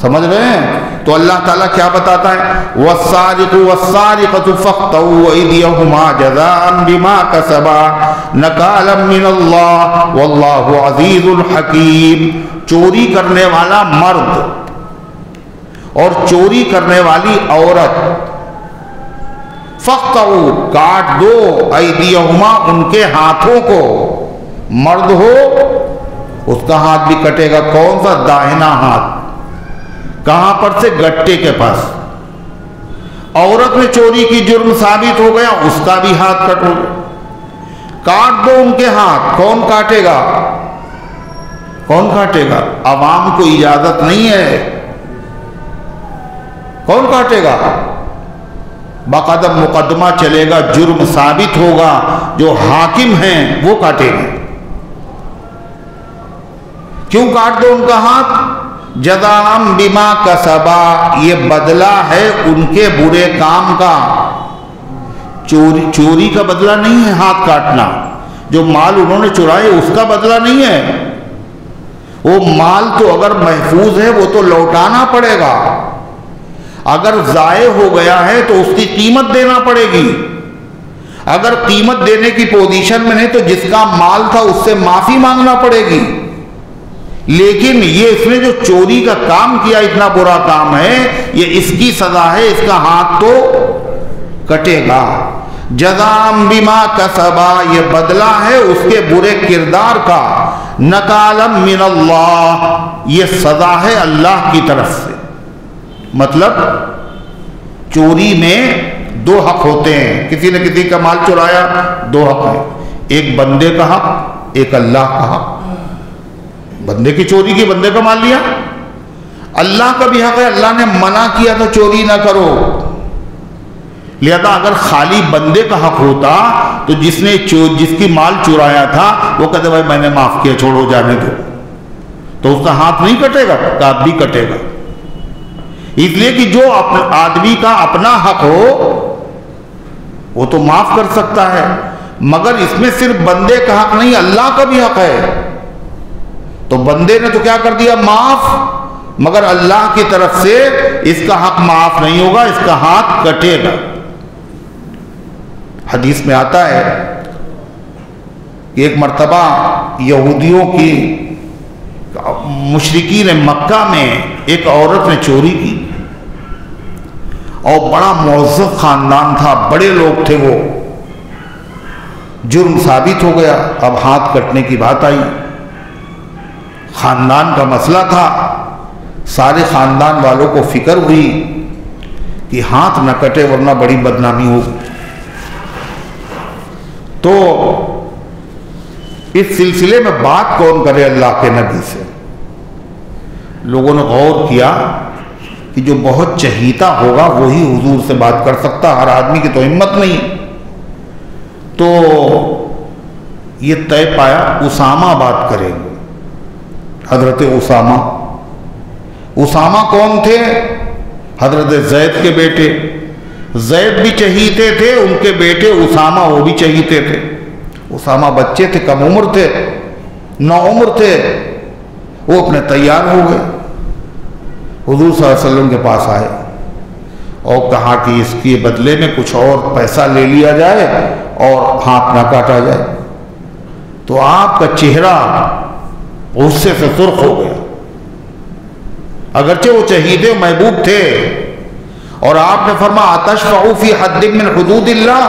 سمجھ رہے ہیں؟ تو اللہ تعالیٰ کیا بتاتا ہے؟ وَالسَّارِقُ وَالسَّارِقَةُ فَاقْطَعُوا أَيْدِيَهُمَا جَزَاءً بِمَا كَسَبَا نَكَالًا مِّنَ اللَّهِ وَاللَّهُ عَزِيزٌ الْحَكِيمٌ۔ چوری کرنے والا مرد اور چوری کرنے والی عورت، فَاقْطَعُوا کاٹ دو، أَيْدِيَهُمَا ان کے ہاتھوں کو، مرد ہو اس کا ہاتھ بھی کٹے گا، کون سا؟ داہنا ہاتھ، کہاں پر سے؟ گٹے کے پاس۔ عورت نے چوری کی، جرم ثابت ہو گیا، اس کا بھی ہاتھ کٹو، کاٹ دو ان کے ہاتھ۔ کون کاٹے گا؟ کون کاٹے گا؟ عوام کو اجازت نہیں ہے، کون کاٹے گا؟ باقاعدہ مقدمہ چلے گا، جرم ثابت ہوگا، جو حاکم ہیں وہ کاٹے گا۔ کیوں کاٹ دو ان کا ہاتھ؟ جزاء بما کسبا، یہ بدلہ ہے ان کے برے کام کا۔ چوری کا بدلہ نہیں ہے ہاتھ کاٹنا، جو مال انہوں نے چرائے اس کا بدلہ نہیں ہے، وہ مال تو اگر محفوظ ہے وہ تو لوٹانا پڑے گا، اگر ضائع ہو گیا ہے تو اس کی قیمت دینا پڑے گی، اگر قیمت دینے کی پوزیشن میں نہیں تو جس کا مال تھا اس سے معافی مانگنا پڑے گی۔ لیکن یہ اس نے جو چوری کا کام کیا، اتنا برا کام ہے، یہ اس کی سزا ہے، اس کا ہاتھ تو کٹے گا۔ جزاء بما کسبا، یہ بدلہ ہے اس کے برے کردار کا، نکالا من اللہ، یہ سزا ہے اللہ کی طرف سے۔ مطلب چوری میں دو حق ہوتے ہیں، کسی نے کسی کا مال چرایا، دو حق ہیں، ایک بندے کا حق، ایک اللہ کا حق۔ بندے کی چوری کی، بندے کا مال لیا، اللہ کا بھی حق ہے، اللہ نے منع کیا تھا چوری نہ کرو، لہذا اگر خالی بندے کا حق ہوتا تو جس کی مال چرایا تھا وہ کہتے بھائی میں نے معاف کیا، چھوڑو جانے دو، تو اس کا ہاتھ نہیں کٹے گا؟ ہاتھ بھی کٹے گا، اس لیے کہ جو آدمی کا اپنا حق ہو وہ تو معاف کر سکتا ہے، مگر اس میں صرف بندے کا حق نہیں، اللہ کا بھی حق ہے، تو بندے نے تو کیا کر دیا؟ معاف، مگر اللہ کی طرف سے اس کا حق معاف نہیں ہوگا، اس کا ہاتھ کٹے گا۔ حدیث میں آتا ہے کہ ایک مرتبہ یہودیوں کی مشرکین مکہ میں ایک عورت نے چوری کی، اور بڑا معزز خاندان تھا، بڑے لوگ تھے، وہ جرم ثابت ہو گیا، اب ہاتھ کٹنے کی بات آئی، خاندان کا مسئلہ تھا، سارے خاندان والوں کو فکر ہوئی کہ ہاتھ نہ کٹے ورنہ بڑی بدنامی ہوگی۔ تو اس سلسلے میں بات کون کرے اللہ کے نبی سے؟ لوگوں نے غور کیا کہ جو بہت چہیتا ہوگا وہی حضور سے بات کر سکتا، ہر آدمی کی تو ہمت نہیں۔ تو یہ طے پایا اسامہ بات کریں گے، حضرت اسامہ کون تھے؟ حضرت زید کے بیٹے، زید بھی چہیتے تھے، ان کے بیٹے اسامہ وہ بھی چہیتے تھے۔ اسامہ بچے تھے، کم عمر تھے، نوعمر تھے، وہ اپنے تیار ہو گئے، حضور صلی اللہ علیہ وسلم کے پاس آئے اور کہا کہ اس کے بدلے میں کچھ اور پیسہ لے لیا جائے اور ہاتھ نہ کاٹا جائے۔ تو آپ کا چہرہ غصے سے سرخ ہو گیا، اگرچہ وہ چہیتے محبوب تھے، اور آپ نے فرمایا اتشفعوا فی حد من حدود اللہ،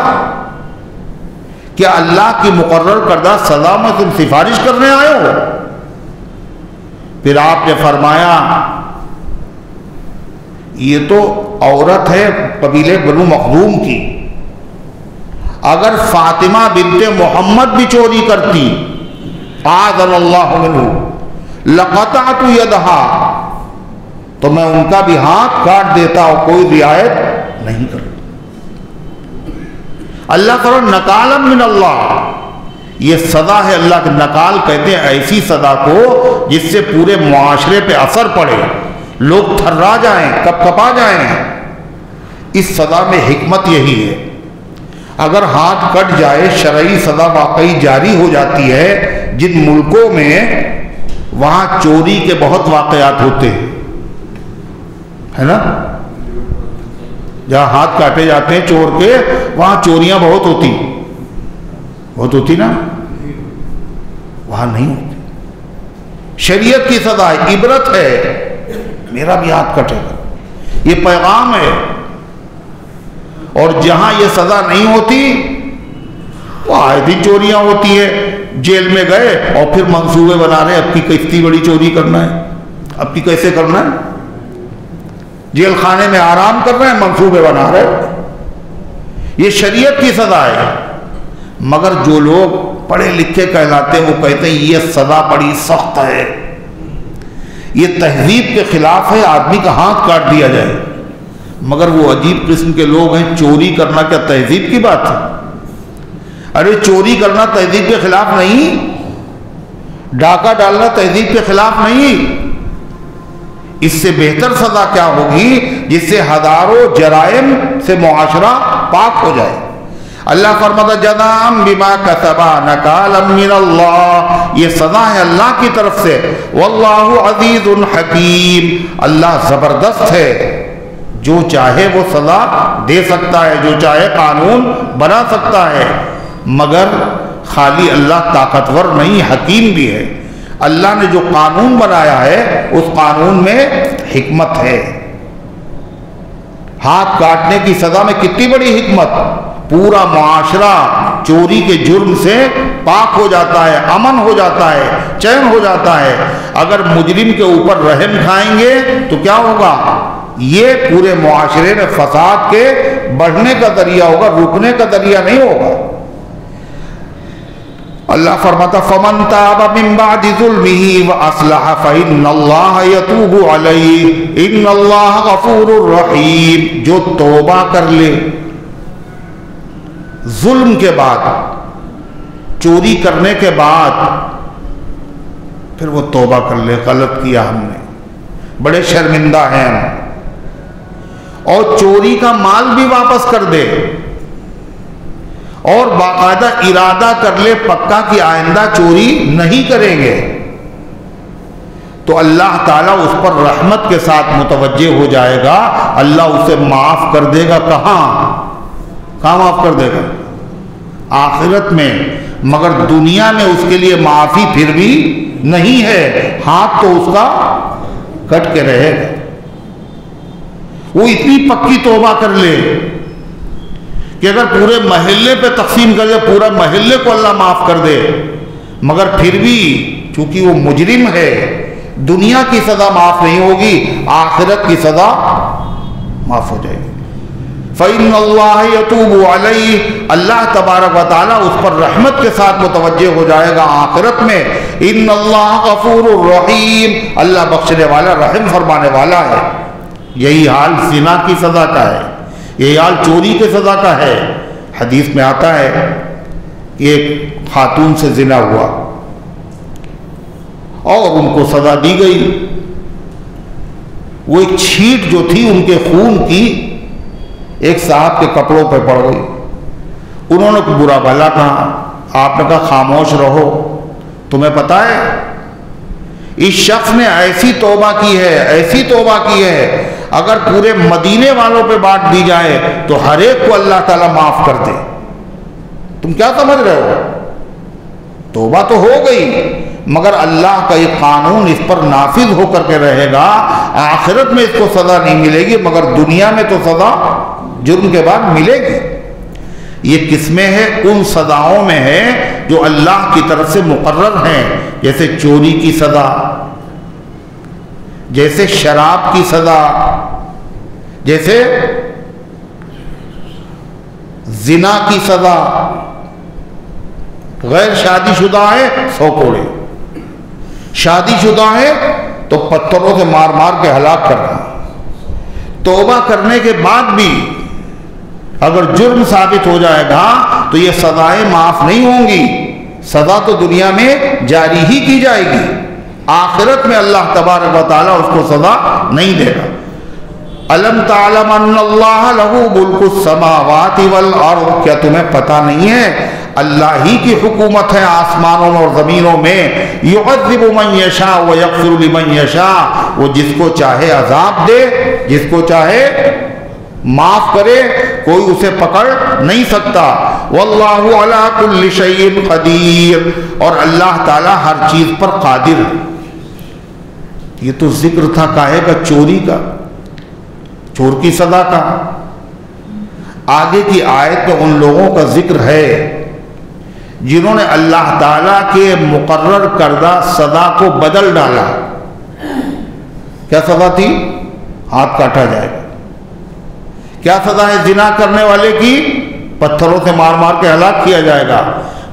کیا اللہ کی مقرر کردہ سزا میں تم سفارش کرنے آئے ہو؟ پھر آپ نے فرمایا یہ تو عورت ہے قبیلے بنو مخزوم کی، اگر فاطمہ بنت محمد بھی چوری کرتی اعاذنا اللہ منہ لقطعت یدہا، تو میں ان کا بھی ہاتھ کاٹ دیتا اور کوئی رعایت نہیں کرتا۔ اللہ تعالیٰ نکالا من اللہ، یہ سزا ہے اللہ کے، نکال کہتے ہیں ایسی سزا کو جس سے پورے معاشرے پہ اثر پڑے، لوگ تھرا جائیں، کپ کپا جائیں۔ اس سزا میں حکمت یہی ہے، اگر ہاتھ کٹ جائے شرعی سزا واقعی جاری ہو جاتی ہے۔ جن ملکوں میں وہاں چوری کے بہت واقعات ہوتے ہیں، ہے نا، جہاں ہاتھ کاٹے جاتے ہیں چور کے، وہاں چوریاں بہت ہوتی نا، وہاں نہیں ہوتی۔ شریعت کی سزا ہے، عبرت ہے، میرا بھی ہاتھ کٹے گا، یہ پیغام ہے۔ اور جہاں یہ سزا نہیں ہوتی وہ آئے دن چوریاں ہوتی ہے، جیل میں گئے اور پھر منصوبے بنا رہے ہیں اب کی کتنی بڑی چوری کرنا ہے، اب کی کیسے کرنا ہے، جیل خانے میں آرام کر رہے ہیں، منصوبے بنا رہے ہیں۔ یہ شریعت کی سزا ہے، مگر جو لوگ پڑھے لکھے کہلاتے ہیں وہ کہتے ہیں یہ سزا بڑی سخت ہے، یہ تہذیب کے خلاف ہے، آدمی کا ہاتھ کاٹ دیا جائے۔ مگر وہ عجیب قسم کے لوگ ہیں، چوری کرنا کیا تہذیب کی بات ہے؟ ارے چوری کرنا تہذیب کے خلاف نہیں، ڈاکہ ڈالنا تہذیب کے خلاف نہیں، اس سے بہتر سزا کیا ہوگی جس سے ہزاروں جرائم سے معاشرہ پاک ہو جائے۔ اللہ فرماتا جزاء بما کسبا نکالا من اللہ، یہ سزا ہے اللہ کی طرف سے، واللہ عزیز حکیم، اللہ زبردست ہے، جو چاہے وہ سزا دے سکتا ہے، جو چاہے قانون بنا سکتا ہے، مگر خالی اللہ طاقتور نہیں، حکیم بھی ہے۔ اللہ نے جو قانون بنایا ہے اس قانون میں حکمت ہے۔ ہاتھ کاٹنے کی سزا میں کتنی بڑی حکمت، پورا معاشرہ چوری کے جرم سے پاک ہو جاتا ہے، امن ہو جاتا ہے، چین ہو جاتا ہے۔ اگر مجرم کے اوپر رحم کھائیں گے تو کیا ہوگا؟ یہ پورے معاشرے میں فساد کے بڑھنے کا ذریعہ ہوگا، رکنے کا ذریعہ نہیں ہوگا۔ اللہ فرماتا فمن تاب من بعد ظلمه واصلح فان اللہ یتوب علیہ ان اللہ غفور رحیم، جو توبہ کر لے ظلم کے بعد، چوری کرنے کے بعد، پھر وہ توبہ کر لے، غلط کیا ہم نے، بڑے شرمندہ ہیں ہم، اور چوری کا مال بھی واپس کر دے، اور باقاعدہ ارادہ کر لے پکا کہ آئندہ چوری نہیں کریں گے، تو اللہ تعالیٰ اس پر رحمت کے ساتھ متوجہ ہو جائے گا، اللہ اسے معاف کر دے گا۔ کہاں معاف کر دے گا؟ آخرت میں، مگر دنیا میں اس کے لیے معافی پھر بھی نہیں ہے، ہاتھ تو اس کا کٹ کے رہے گا۔ وہ اتنی پکی توبہ کر لے کہ اگر پورے محلے پہ تقسیم کر دے، پورے محلے کو اللہ معاف کر دے، مگر پھر بھی چونکہ وہ مجرم ہے، دنیا کی سزا معاف نہیں ہوگی، آخرت کی سزا معاف ہو جائے گی۔ فَإِنَّ اللَّهَ يَتُوبُ عَلَيْهِ، اللہ تبارک و تعالیٰ اس پر رحمت کے ساتھ متوجہ ہو جائے گا آخرت میں۔ إِنَّ اللَّهَ غَفُورٌ رَحِيمٌ، اللہ بخشنے والا رحم فرمانے والا ہے۔ یہی حال زنا کی سزا کا ہے، یہی حال چوری کی سزا کا ہے۔ حدیث میں آتا ہے کہ ایک خاتون سے زنا ہوا اور ان کو سزا دی گئی۔ وہ ایک چھینٹ جو تھی ان کے خون کی ایک صاحب کے کپڑوں پہ پڑ گئی۔ انہوں نے برا بھلا کہا، آپ نے کہا خاموش رہو، تمہیں پتہ ہے اس شخص نے ایسی توبہ کی ہے، ایسی توبہ کی ہے، اگر پورے مدینے والوں پہ بانٹ دی جائے تو ہر ایک کو اللہ تعالیٰ معاف کر دے۔ تم کیا سمجھ رہے ہو؟ توبہ تو ہو گئی، مگر اللہ کا یہ قانون اس پر نافذ ہو کر کے رہے گا۔ آخرت میں اس کو سزا نہیں ملے گی، مگر دنیا میں تو سزا جرم کے بعد ملے گی۔ یہ کس میں ہے؟ ان سزاؤں میں ہے جو اللہ کی طرف سے مقرر ہیں، جیسے چوری کی سزا، جیسے شراب کی سزا، جیسے زنا کی سزا۔ غیر شادی شدہ ہے 100 کوڑے، شادی شدہ ہے تو پتھروں سے مار مار کے ہلاک کرنا۔ توبہ کرنے کے بعد بھی اگر جرم ثابت ہو جائے گا تو یہ سزائیں معاف نہیں ہوں گی، سزا تو دنیا میں جاری ہی کی جائے گی، آخرت میں اللہ تبارک و تعالیٰ اس کو سزا نہیں دے گا۔ الم تعلم ان اللہ لہ ملک السماوات والارض، کیا تمہیں پتہ نہیں ہے اللہ ہی کی حکومت ہے آسمانوں میں اور زمینوں میں۔ یعذب من یشاء ویغفر لمن یشاء، وہ جس کو چاہے عذاب دے، جس کو چاہے معاف کرے، کوئی اسے پکڑ نہیں سکتا۔ واللہ علی کل شیء قدیر، اور اللہ تعالی ہر چیز پر قادر ہے۔ یہ تو ذکر تھا کاہے کا؟ چوری کا، چور کی سزا کا۔ آگے کی آیت میں ان لوگوں کا ذکر ہے جنہوں نے اللہ تعالیٰ کے مقرر کردہ سزا کو بدل ڈالا۔ کیا سزا تھی؟ ہاتھ کاٹا جائے گا۔ کیا سزا ہے زنا کرنے والے کی؟ پتھروں سے مار مار کے ہلاک کیا جائے گا۔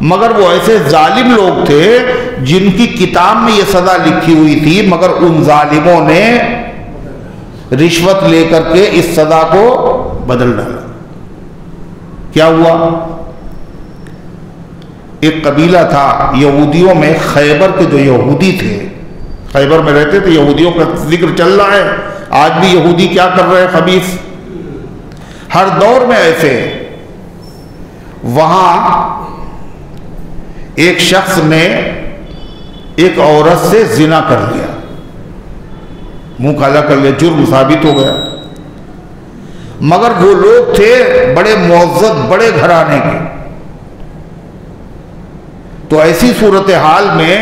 مگر وہ ایسے ظالم لوگ تھے جن کی کتاب میں یہ سزا لکھی ہوئی تھی، مگر ان ظالموں نے رشوت لے کر کے اس سزا کو بدل ڈالا۔ کیا ہوا؟ ایک قبیلہ تھا یہودیوں میں، خیبر کے جو یہودی تھے، خیبر میں رہتے تھے، یہودیوں کا ذکر چل رہا ہے۔ آج بھی یہودی کیا کر رہے ہیں؟ خبیث، ہر دور میں ایسے۔ وہاں ایک شخص نے ایک عورت سے زنا کر لیا، منہ کالا کر لیا، جرم ثابت ہو گیا۔ مگر وہ لوگ تھے بڑے معزز، بڑے گھرانے کے، تو ایسی صورتحال میں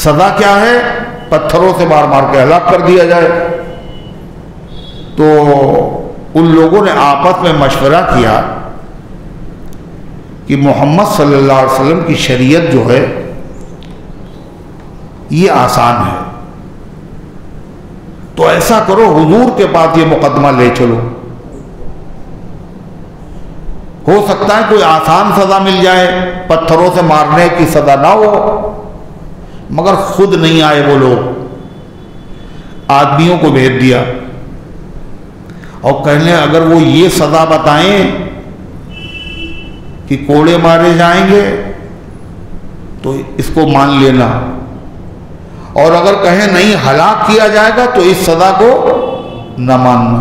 سزا کیا ہے؟ پتھروں سے مار مار کے ہلاک کر دیا جائے۔ تو ان لوگوں نے آپس میں مشورہ کیا کہ محمد صلی اللہ علیہ وسلم کی شریعت جو ہے یہ آسان ہے، تو ایسا کرو حضور کے پاس یہ مقدمہ لے چلو، ہو سکتا ہے کوئی آسان سزا مل جائے، پتھروں سے مارنے کی سزا نہ ہو۔ مگر خود نہیں آئے وہ لوگ، آدمیوں کو بھیج دیا اور کہنے اگر وہ یہ سزا بتائیں کہ کوڑے مارے جائیں گے تو اس کو مان لینا، اور اگر کہیں نہیں ہلاک کیا جائے گا تو اس سزا کو نہ ماننا۔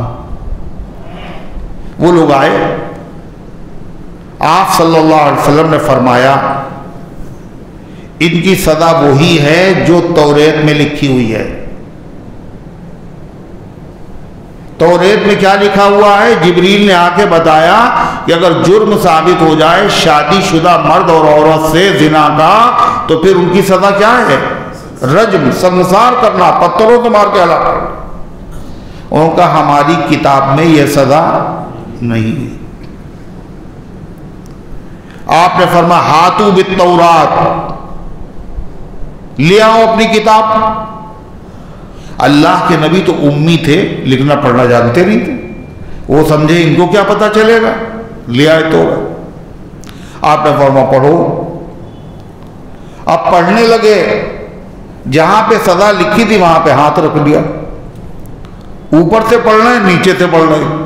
وہ لوگ آئے، آپ صلی اللہ علیہ وسلم نے فرمایا ان کی سزا وہی ہے جو توریت میں لکھی ہوئی ہے۔ توریت میں کیا لکھا ہوا ہے؟ جبریل نے آ کے بتایا کہ اگر جرم ثابت ہو جائے شادی شدہ مرد اور عورت سے زنا کا تو پھر ان کی سزا کیا ہے؟ رجم، سنسار کرنا، پتھروں سے مار کے ہلاک کرنا۔ ان کا ہماری کتاب میں یہ سزا نہیں ہے۔ آپ نے فرمایا ہاتو بالتورات، لے آؤ اپنی کتاب۔ اللہ کے نبی تو امی تھے، لکھنا پڑھنا جانتے نہیں تھے، وہ سمجھے ان کو کیا پتہ چلے گا، لے آئے تو آپ نے فرمایا پڑھو۔ اب پڑھنے لگے، جہاں پہ سزا لکھی تھی وہاں پہ ہاتھ رکھ لیا، اوپر سے پڑھ رہے ہیں نیچے سے پڑھ رہے ہیں۔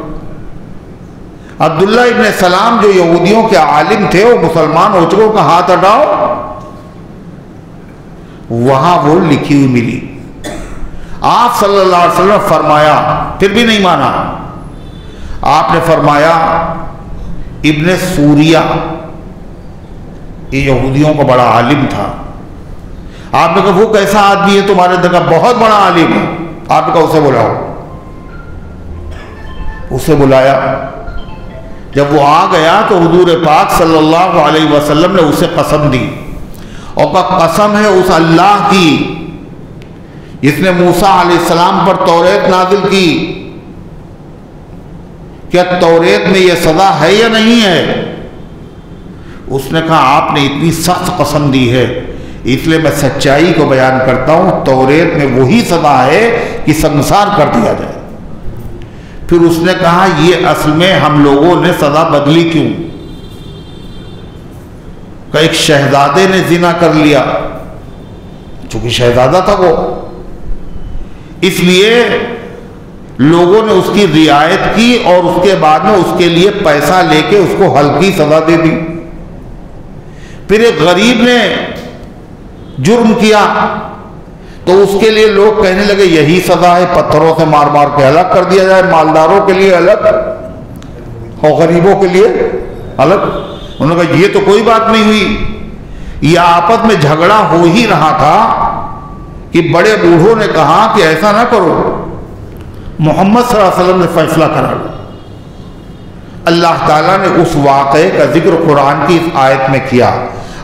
عبداللہ ابن سلام جو یہودیوں کے عالم تھے، وہ مسلمان ہو چکے، کا ہاتھ ہٹاؤ، وہاں وہ لکھی ہوئی ملی۔ آپ صلی اللہ علیہ وسلم فرمایا، پھر بھی نہیں مانا، آپ نے فرمایا ابن سوریہ یہ یہودیوں کا بڑا عالم تھا، آپ نے کہا وہ کیسا آدمی ہے تمہارے اندر کا؟ بہت بڑا عالم ہے۔ آپ نے کہا اسے بلاؤ۔ اسے بلایا، جب وہ آ گیا تو حضور پاک صلی اللہ علیہ وسلم نے اسے قسم دی، اور کہا قسم ہے اس اللہ کی جس نے موسیٰ علیہ السلام پر توریت نازل کی، کیا توریت میں یہ سزا ہے یا نہیں ہے؟ اس نے کہا آپ نے اتنی سخت قسم دی ہے، اس لیے میں سچائی کو بیان کرتا ہوں، توریت میں وہی سزا ہے کہ سنسار کر دیا جائے۔ پھر اس نے کہا یہ اصل میں ہم لوگوں نے سزا بدلی کیوں؟ کہ ایک شہزادے نے زنا کر لیا، چونکہ شہزادہ تھا وہ، اس لیے لوگوں نے اس کی رعایت کی اور اس کے بعد میں اس کے لیے پیسہ لے کے اس کو ہلکی سزا دے دی۔ پھر ایک غریب نے جرم کیا تو اس کے لیے لوگ کہنے لگے یہی سزا ہے، پتھروں سے مار مار کے ہلاک کر دیا جائے، مالداروں کے لیے الگ اور غریبوں کے لیے الگ۔ انہوں نے کہا یہ تو کوئی بات نہیں ہوئی، یہ آپس میں جھگڑا ہو ہی رہا تھا کہ بڑے بوڑھوں نے کہا کہ ایسا نہ کرو، محمد صلی اللہ علیہ وسلم نے فیصلہ کرا۔ اللہ تعالیٰ نے اس واقعے کا ذکر قرآن کی اس آیت میں کیا۔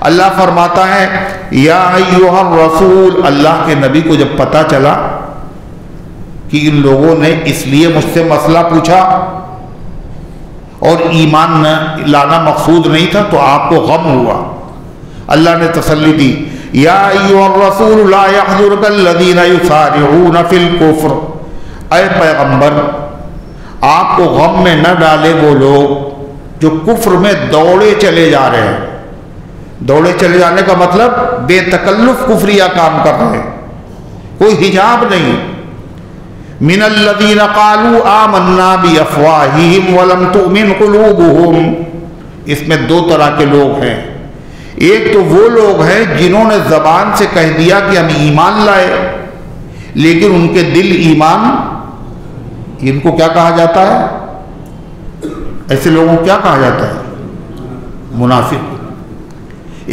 اللہ فرماتا ہے یا ایھا الرسول، اللہ کے نبی کو جب پتہ چلا کہ ان لوگوں نے اس لیے مجھ سے مسئلہ پوچھا اور ایمان لانا مقصود نہیں تھا، تو آپ کو غم ہوا، اللہ نے تسلی دی یا ایھا الرسول لا یحزنک الذین یسارعون فی الکفر، اے پیغمبر آپ کو غم میں نہ ڈالے وہ لوگ جو کفر میں دوڑے چلے جا رہے ہیں۔ دوڑے چلے جانے کا مطلب بے تکلف کفریہ کام کر رہے ہیں، کوئی حجاب نہیں۔ من الذین قالوا آمنا بافواہہم ولم تؤمن قلوبہم، اس میں دو طرح کے لوگ ہیں۔ ایک تو وہ لوگ ہیں جنہوں نے زبان سے کہہ دیا کہ ہم ایمان لائے، لیکن ان کے دل ایمان، ان کو کیا کہا جاتا ہے؟ ایسے لوگوں کو کیا کہا جاتا ہے؟ منافق۔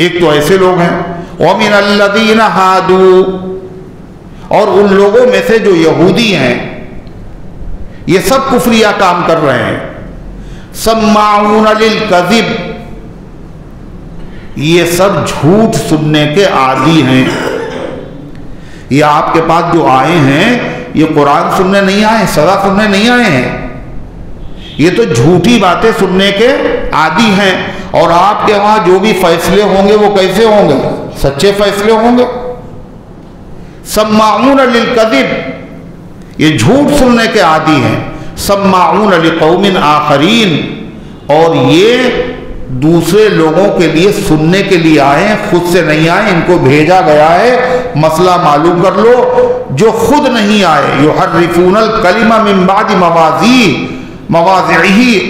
ایک تو ایسے لوگ ہیں وَمِنَ الَّذِينَ هَادُوا، اور ان لوگوں میں سے جو یہودی ہیں، یہ سب کفریہ کام کر رہے ہیں۔ سَمَّاعُونَ لِلْكَذِبِ، یہ سب جھوٹ سننے کے عادی ہیں۔ یہ آپ کے پاس جو آئے ہیں یہ قرآن سننے نہیں آئے ہیں، سزا سننے نہیں آئے ہیں، یہ تو جھوٹی باتیں سننے کے عادی ہیں۔ اور آپ کے وہاں جو بھی فیصلے ہوں گے وہ کیسے ہوں گے؟ سچے فیصلے ہوں گے۔ سماعون للکذب، یہ جھوٹ سننے کے عادی ہیں۔ سماعون لقوم آخرین، اور یہ دوسرے لوگوں کے لیے سننے کے لیے آئے ہیں، خود سے نہیں آئے، ان کو بھیجا گیا ہے مسئلہ معلوم کر لو، جو خود نہیں آئے۔ یحرفون الکلم من بعد مواضعہ،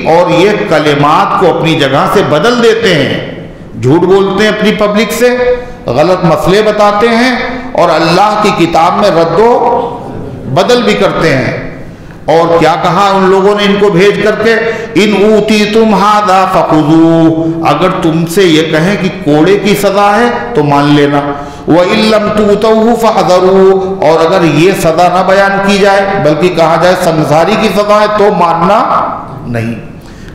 اور یہ کلمات کو اپنی جگہ سے بدل دیتے ہیں، جھوٹ بولتے ہیں اپنی پبلک سے، غلط مسئلے بتاتے ہیں، اور اللہ کی کتاب میں رد و بدل بھی کرتے ہیں۔ اور کیا کہا ان لوگوں نے ان کو بھیج کر کے؟ ان اوتیتم ھذا فخذوہ، اگر تم سے یہ کہیں کہ کوڑے کی سزا ہے تو مان لینا، وَإِن لَّمْ تُؤْتَوْهُ فَاحْذَرُوا، اور اگر یہ سزا نہ بیان کی جائے بلکہ کہا جائے سنساری کی سزا ہے تو ماننا نہیں۔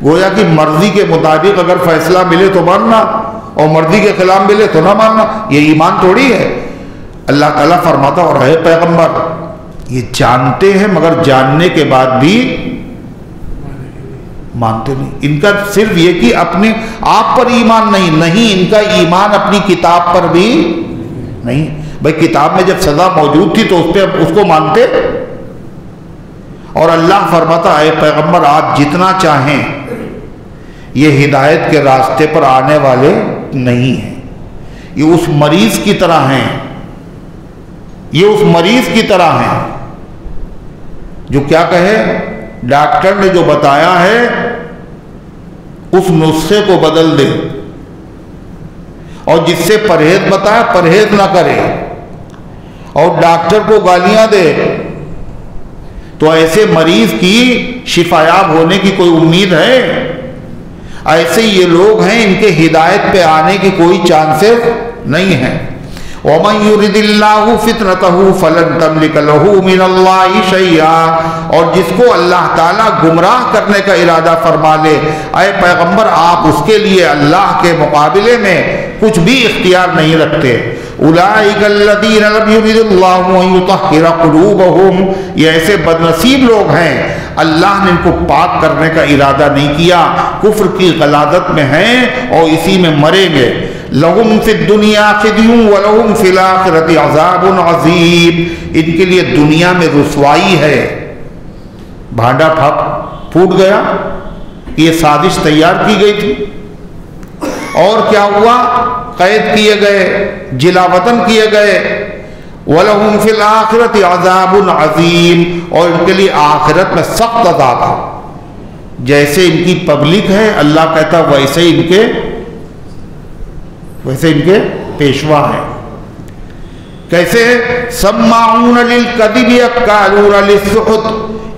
گویا کہ مرضی کے مطابق اگر فیصلہ ملے تو ماننا، اور مرضی کے خلاف ملے تو نہ ماننا، یہ ایمان تھوڑی ہے۔ اللہ تعالیٰ فرماتا اور ہے پیغمبر یہ جانتے ہیں مگر جاننے کے بعد بھی مانتے نہیں۔ ان کا صرف یہ کہ اپنے آپ پر ایمان نہیں، ان کا ایمان اپنی کتاب پر بھی نہیں۔ بھائی کتاب میں جب سزا موجود تھی تو اس کو مانتے، اور اللہ فرماتا اے پیغمبر آپ جتنا چاہیں یہ ہدایت کے راستے پر آنے والے نہیں ہیں، یہ اس مریض کی طرح ہیں، یہ اس مریض کی طرح ہیں جو کیا کہے ڈاکٹر نے جو بتایا ہے اس نسخے کو بدل دے، اور جس سے پرہیز بتایا پرہیز نہ کرے، اور ڈاکٹر کو گالیاں دے، تو ایسے مریض کی شفایاب ہونے کی کوئی امید ہے؟ ایسے یہ لوگ ہیں، ان کے ہدایت پہ آنے کی کوئی چانسز نہیں ہیں۔ وَمَن يُرِدِ اللَّهُ فِتْنَتَهُ فَلَن تَمْلِكَ لَهُ مِنَ اللَّهِ شَيْئًا، اور جس کو اللہ تعالیٰ گمراہ کرنے کا ارادہ فرما لے، اے پیغمبر آپ اس کے لیے اللہ کے مقابلے میں کچھ بھی اختیار نہیں رکھتے۔ اولئک الذین لم یرد اللہ ان یطہر قلوبہم، یہ ایسے بدنصیب لوگ ہیں اللہ نے ان کو پاک کرنے کا ارادہ نہیں کیا، کفر کی غلاظت میں ہیں اور اسی میں مریں گے۔ لہم فی الدنیا خزی ولہم فی الآخرۃ عذاب عظیم، ان کے لیے دنیا میں رسوائی ہے۔ بھانڈا پھوٹ گیا، یہ سازش تیار کی گئی تھی، اور کیا ہوا؟ قید کیے گئے، جلا وطن کیے گئے۔ وَلَهُمْ فِي الْآخِرَةِ عَذَابٌ عَظِيمٌ، اور ان کے لیے آخرت میں سخت عذاب ہے۔ جیسے ان کی پبلک ہے اللہ کہتا ویسے ان کے پیشوا ہیں۔ کیسے؟ سماعون للکذب اکالون للسحت،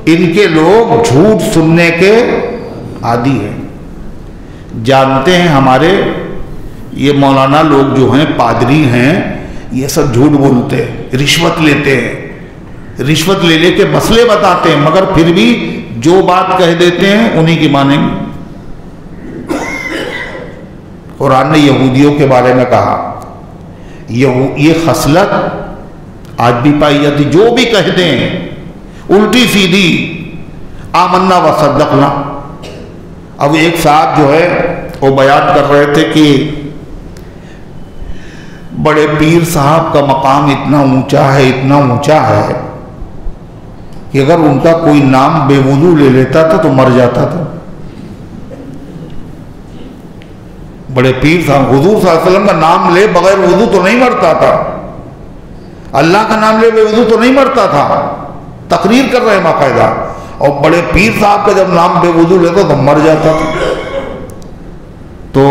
ان کے لوگ جھوٹ سننے کے عادی ہیں، جانتے ہیں ہمارے یہ مولانا لوگ جو ہیں پادری ہیں یہ سب جھوٹ بولتے ہیں، رشوت لیتے ہیں، رشوت لے کے مسئلے بتاتے ہیں، مگر پھر بھی جو بات کہہ دیتے ہیں انہی کی مانیں گے۔ قرآن نے یہودیوں کے بارے میں کہا یہ خصلت آج بھی پائی جاتی، جو بھی کہہ دیں الٹی سیدھی، آمنا و صدقنا۔ اب ایک صاحب جو ہے وہ بیان کر رہے تھے کہ بڑے پیر صاحب کا مقام اتنا اونچا ہے کہ اگر ان کا کوئی نام بے وضو لے لیتا تھا تو مر جاتا تھا۔ بڑے پیر صاحب حضور صلی اللہ علیہ وسلم کا نام لے بغیر وضو تو نہیں مرتا تھا، اللہ کا نام لے بے وضو تو نہیں مرتا تھا، تقریر کر رہے ہیں باقاعدہ، اور بڑے پیر صاحب کا جب نام بے وضو لیتا تو مر جاتا تھا۔ تو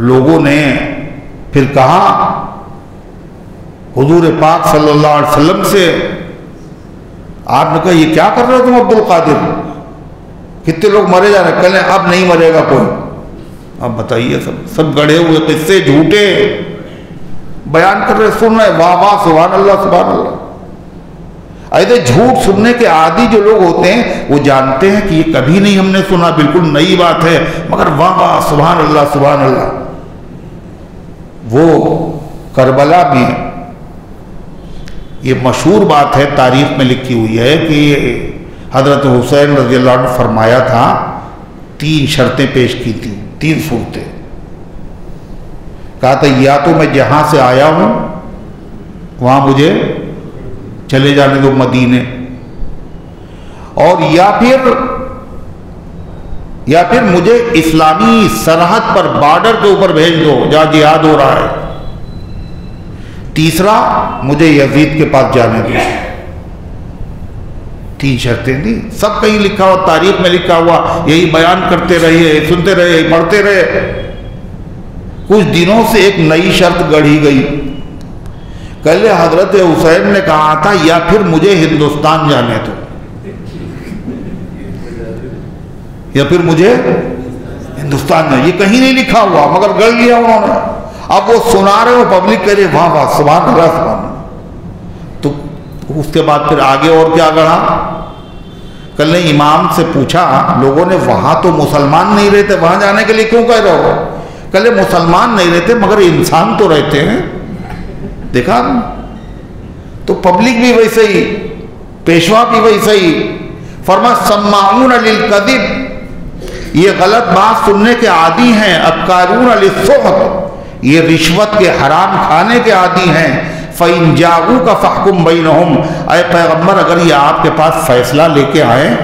لوگوں نے پھر کہا حضور پاک صلی اللہ علیہ وسلم سے، آپ نے کہا یہ کیا کر رہے ہو تم عبد القادر، کتنے لوگ مرے جا رہے ہیں، کہنے اب نہیں مرے گا کوئی۔ اب بتائیے سب گڑھے ہوئے قصے جھوٹے بیان کر رہے، سن رہے، واہ واہ سبحان اللہ سبحان اللہ۔ ایسے جھوٹ سننے کے عادی جو لوگ ہوتے ہیں وہ جانتے ہیں کہ یہ کبھی نہیں ہم نے سنا، بالکل نئی بات ہے، مگر واہ واہ سبحان اللہ سبحان اللہ۔ وہ کربلا میں یہ مشہور بات ہے، تاریخ میں لکھی ہوئی ہے کہ حضرت حسین رضی اللہ عنہ فرمایا تھا 3 شرطیں پیش کی تھیں، 3 صورتیں، کہا تھا یا تو میں جہاں سے آیا ہوں وہاں مجھے چلے جانے دو مدینے، اور یا پھر مجھے اسلامی سرحد پر بارڈر کے اوپر بھیج دو جہاں جہاد ہو رہا ہے، تیسرا مجھے یزید کے پاس جانے دو۔ 3 شرطیں دی، سب کہیں لکھا ہوا، تاریخ میں لکھا ہوا، یہی بیان کرتے رہے، سنتے رہے، پڑھتے رہے۔ کچھ دنوں سے ایک نئی شرط گڑھی گئی، کل حضرت حسین نے کہا تھا یا پھر مجھے ہندوستان جانے دو، یا پھر مجھے ہندوستان جانے، یہ کہیں نہیں لکھا ہوا مگر گڑھ لیا انہوں نے۔ اب وہ سنا رہے ہو، پبلک کہہ رہے واہ واہ سبحان اللہ سبحان اللہ۔ تو اس کے بعد پھر آگے اور کیا گڑھا؟ کل نے امام سے پوچھا، لوگوں نے وہاں تو مسلمان نہیں رہتے، وہاں جانے کے لیے کیوں کہہ رہے ہو؟ کلے مسلمان نہیں رہتے مگر انسان تو رہتے ہیں. دیکھا تو پبلک بھی ویسے ہی، پیشوا بھی ویسے ہی. فرما سماعون للکذب، یہ غلط بات سننے کے عادی ہیں. اکارون للسحت، یہ رشوت کے حرام کھانے کے عادی ہیں. فَإِن جَاءُوكَ فَاحْكُم بَيْنَهُمْ، اے پیغمبر اگر یہ آپ کے پاس فیصلہ لے کے آئیں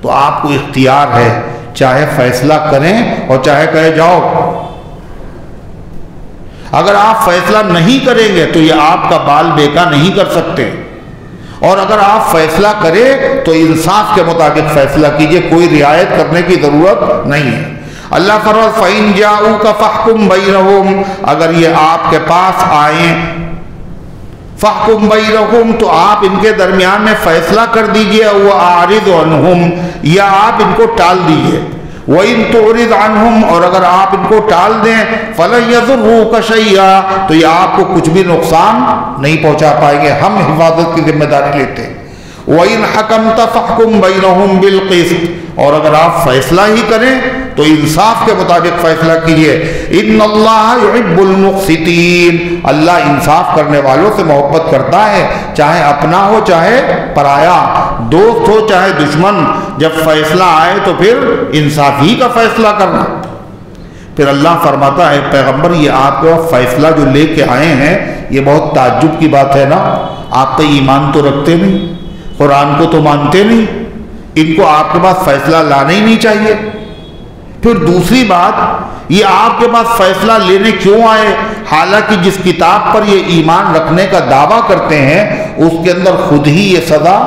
تو آپ کو اختیار ہے، چاہے فیصلہ کریں اور چاہے کہے جاؤ. اگر آپ فیصلہ نہیں کریں گے تو یہ آپ کا بال بیکا نہیں کر سکتے، اور اگر آپ فیصلہ کریں تو انصاف کے مطابق فیصلہ کیجئے، کوئی رعایت کرنے کی ضرورت نہیں ہے. اللہ فرماتا فَإِن جَاءُوكَ فَاحْكُم بَيْنَهُمْ، اگر یہ آپ کے پاس آئیں، فَاحْكُم بَيْنَهُمْ تو آپ ان کے درمیان میں فیصلہ کر دیجئے. وَأَعْرِضْ عَنْهُمْ، یا آپ ان کو ٹال دیجئے. وَإِن تُعْرِضْ عَنْهُمْ، اور اگر آپ ان کو ٹال دیں، فَلَن يَضُرُّوكَ شَيْئًا، تو یہ آپ کو کچھ بھی نقصان نہیں پہنچا پائیں گے، ہم حفاظت کی ذمہ داری لیتے ہیں. وَإِنْ حَكَمْتَ فَاحْكُم بَيْنَهُمْ بِالْقِسْطِ، اور اگر آپ فیصلہ ہی کریں تو انصاف کے مطابق فیصلہ کیجئے. اِنَّ اللَّهَ يُحِبُّ الْمُقْسِطِينَ، اللہ انصاف کرنے والوں سے محبت کرتا ہے، چاہے اپنا ہو چاہے پرایا، دوست ہو چاہے دشمن. جب فیصلہ آئے تو پھر انصاف ہی کا فیصلہ کرنا. پھر اللہ فرماتا ہے پیغمبر یہ آپ کو فیصلہ جو لے کے آئے ہیں یہ بہت تعجب کی بات ہے نا، آپ تو ایمان تو رکھتے نہیں، قرآن کو تو مانتے نہیں، ان کو آپ کے پاس فیصلہ لانا ہی نہیں چاہیے. پھر دوسری بات، یہ آپ کے پاس فیصلہ لینے کیوں آئے؟ حالانکہ جس کتاب پر یہ ایمان رکھنے کا دعویٰ کرتے ہیں اس کے اندر خود ہی یہ سزا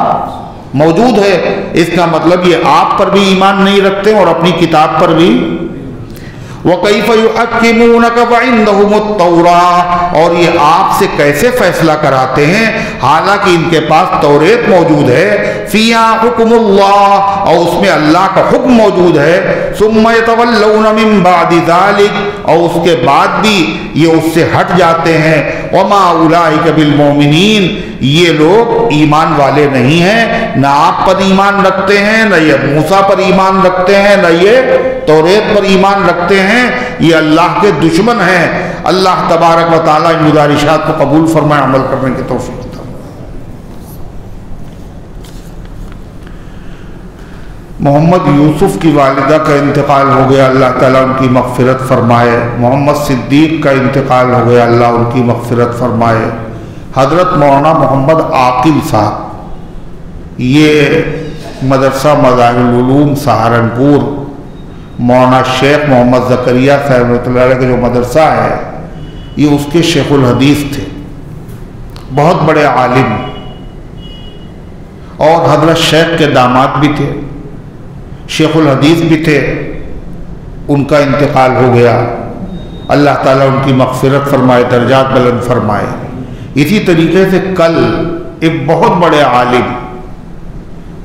موجود ہے. اس کا مطلب یہ آپ پر بھی ایمان نہیں رکھتے اور اپنی کتاب پر بھی. وَكَيْفَ يُحَكِّمُونَكَ وَعِندَهُمُ التَّوْرَاةُ، اور یہ آپ سے کیسے فیصلہ کراتے ہیں حالانکہ ان کے پاس توریت موجود ہے. فِيهَا حُكْمُ اللَّهِ، اور اس میں اللہ کا حکم موجود ہے. ثُمَّ يَتَوَلَّوْنَ مِن بَعْدِ ذَلِكَ، اور اس کے بعد بھی یہ اس سے ہٹ جاتے ہیں. وَمَا أُولَٰئِكَ بِالْمُؤْمِنِينَ، یہ لوگ ایمان والے نہیں ہیں، نہ آپ پر ایمان رکھتے ہیں، نہ یہ موسیٰ پر ایمان رکھتے ہیں، نہ یہ توریت پر ایمان رکھتے ہیں، یہ اللہ کے دشمن ہیں. اللہ تبارک و تعالیٰ ان گزارشات کو قبول فرمائے، عمل کرنے کی توفیق عطا. محمد یوسف کی والدہ کا انتقال ہو گیا، اللہ تعالیٰ ان کی مغفرت فرمائے. محمد صدیق کا انتقال ہو گیا، اللہ ان کی مغفرت فرمائے. حضرت مولانا محمد عاقل صاحب، یہ مدرسہ مظاہر العلوم سہارنپور، مولانا شیخ محمد زکریا صاحب رحمۃ اللہ علیہ کا جو مدرسہ ہے یہ اس کے شیخ الحدیث تھے، بہت بڑے عالم، اور حضرت شیخ کے داماد بھی تھے، شیخ الحدیث بھی تھے. ان کا انتقال ہو گیا، اللہ تعالیٰ ان کی مغفرت فرمائے، درجات بلند فرمائے. اسی طریقے سے کل ایک بہت بڑے عالم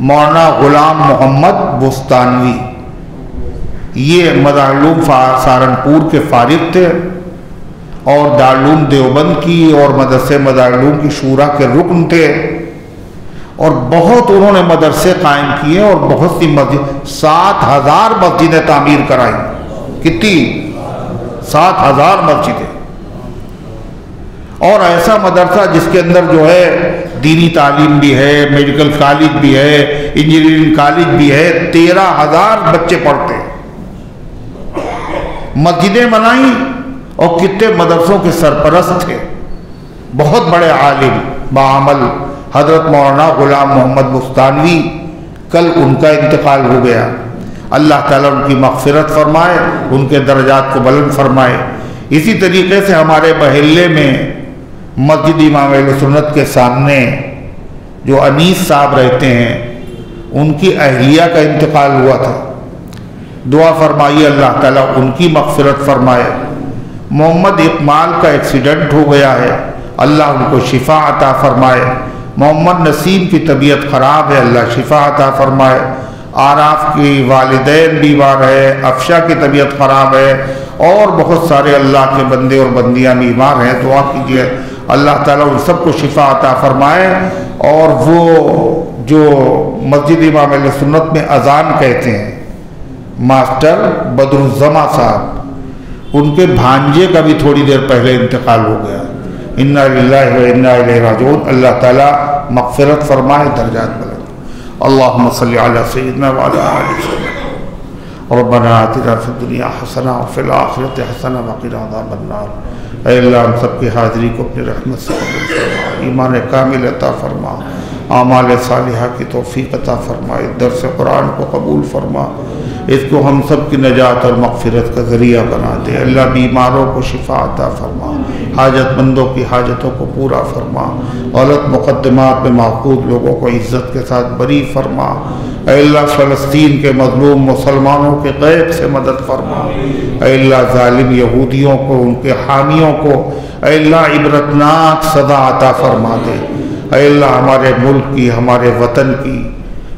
مولانا غلام محمد بستانوی، یہ مدارالعلوم سہارنپور کے فارغ تھے اور دارالعلوم دیوبند کی اور مدرسے مدارالعلوم کی شورا کے رکن تھے، اور بہت انہوں نے مدرسے قائم کیے اور بہت سی مسجد، 7,000 مسجدیں تعمیر کرائیں. کتنی؟ 7,000 مسجدیں. اور ایسا مدرسہ جس کے اندر جو ہے دینی تعلیم بھی ہے، میڈیکل کالج بھی ہے، انجینئرنگ کالج بھی ہے، 13,000 بچے پڑھتے ہیں. مسجدیں بنائیں اور کتنے مدرسوں کے سرپرست تھے، بہت بڑے عالم بعمل حضرت مولانا غلام محمد بستانوی. کل ان کا انتقال ہو گیا، اللہ تعالیٰ ان کی مغفرت فرمائے، ان کے درجات کو بلند فرمائے. اسی طریقے سے ہمارے بحیلے میں مسجد امام اہل سنت کے سامنے جو انیس صاحب رہتے ہیں ان کی اہلیہ کا انتقال ہوا تھا. دعا فرمائیے اللہ تعالیٰ ان کی مغفرت فرمائے. محمد اقمال کا ایکسیڈنٹ ہو گیا ہے، اللہ ان کو شفا عطا فرمائے. محمد نسیم کی طبیعت خراب ہے، اللہ شفا عطا فرمائے. آراف کی والدین بیمار ہے، افشا کی طبیعت خراب ہے، اور بہت سارے اللہ کے بندے اور بندیاں بیمار ہیں. دعا کیجیے اللہ تعالیٰ ان سب کو شفا عطا فرمائے. اور وہ جو مسجد امام اہل سنت میں اذان کہتے ہیں ماسٹر بدرالزما صاحب، ان کے بھانجے کا بھی تھوڑی دیر پہلے انتقال ہو گیا۔ انا للہ و انا الیہ راجعون۔ اللہ تعالیٰ مغفرت فرمائے، درجات بلند۔ اللہم صلی علی سیدنا وعلی آلہ سیدنا۔ ربنا آتنا فی الدنیا حسنہ وفی الآخرۃ حسنہ وقنا عذاب النار۔ اے اللہ ہم سب کی حاضری کو اپنی رحمت سے قبول فرما، ایمان کامل عطا فرما، اعمال صالحہ کی توفیق عطا فرمائے، درس قرآن کو قبول فرما، اس کو ہم سب کی نجات اور مغفرت کا ذریعہ بنا دے۔ اللہ بیماروں کو شفا عطا فرما، حاجت مندوں کی حاجتوں کو پورا فرما، غلط مقدمات میں ماخوذ لوگوں کو عزت کے ساتھ بری فرما۔ اے اللہ فلسطین کے مظلوم مسلمانوں کے غیب سے مدد فرما۔ اے اللہ ظالم یہودیوں کو، ان کے حامیوں کو اے اللہ عبرتناک سزا عطا فرما دے۔ اے اللہ ہمارے ملک کی، ہمارے وطن کی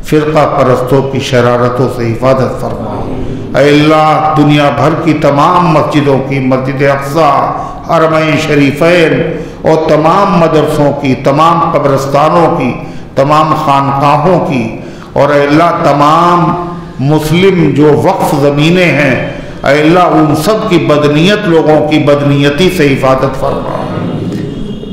فرقہ پرستوں کی شرارتوں سے حفاظت فرما۔ اے اللہ دنیا بھر کی تمام مسجدوں کی، مسجد اقصی، حرمین شریفین اور تمام مدرسوں کی، تمام قبرستانوں کی، تمام خانقاہوں کی، اور اے اللہ تمام مسلم جو وقف زمینیں ہیں، اے اللہ ان سب کی بدنیت، لوگوں کی بدنیتی سے حفاظت فرما۔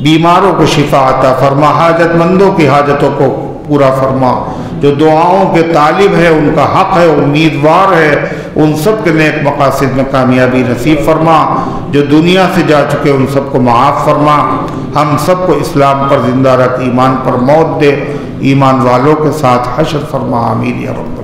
بیماروں کو شفا عطا فرما، حاجت مندوں کی حاجتوں کو پورا فرما۔ جو دعاؤں کے طالب ہے، ان کا حق ہے، امیدوار ہے، ان سب کے نیک مقاصد میں کامیابی نصیب فرما۔ جو دنیا سے جا چکے ان سب کو معاف فرما۔ ہم سب کو اسلام پر زندہ رکھ، ایمان پر موت دے، ایمان والوں کے ساتھ حشر فرما۔ آمین یا رب۔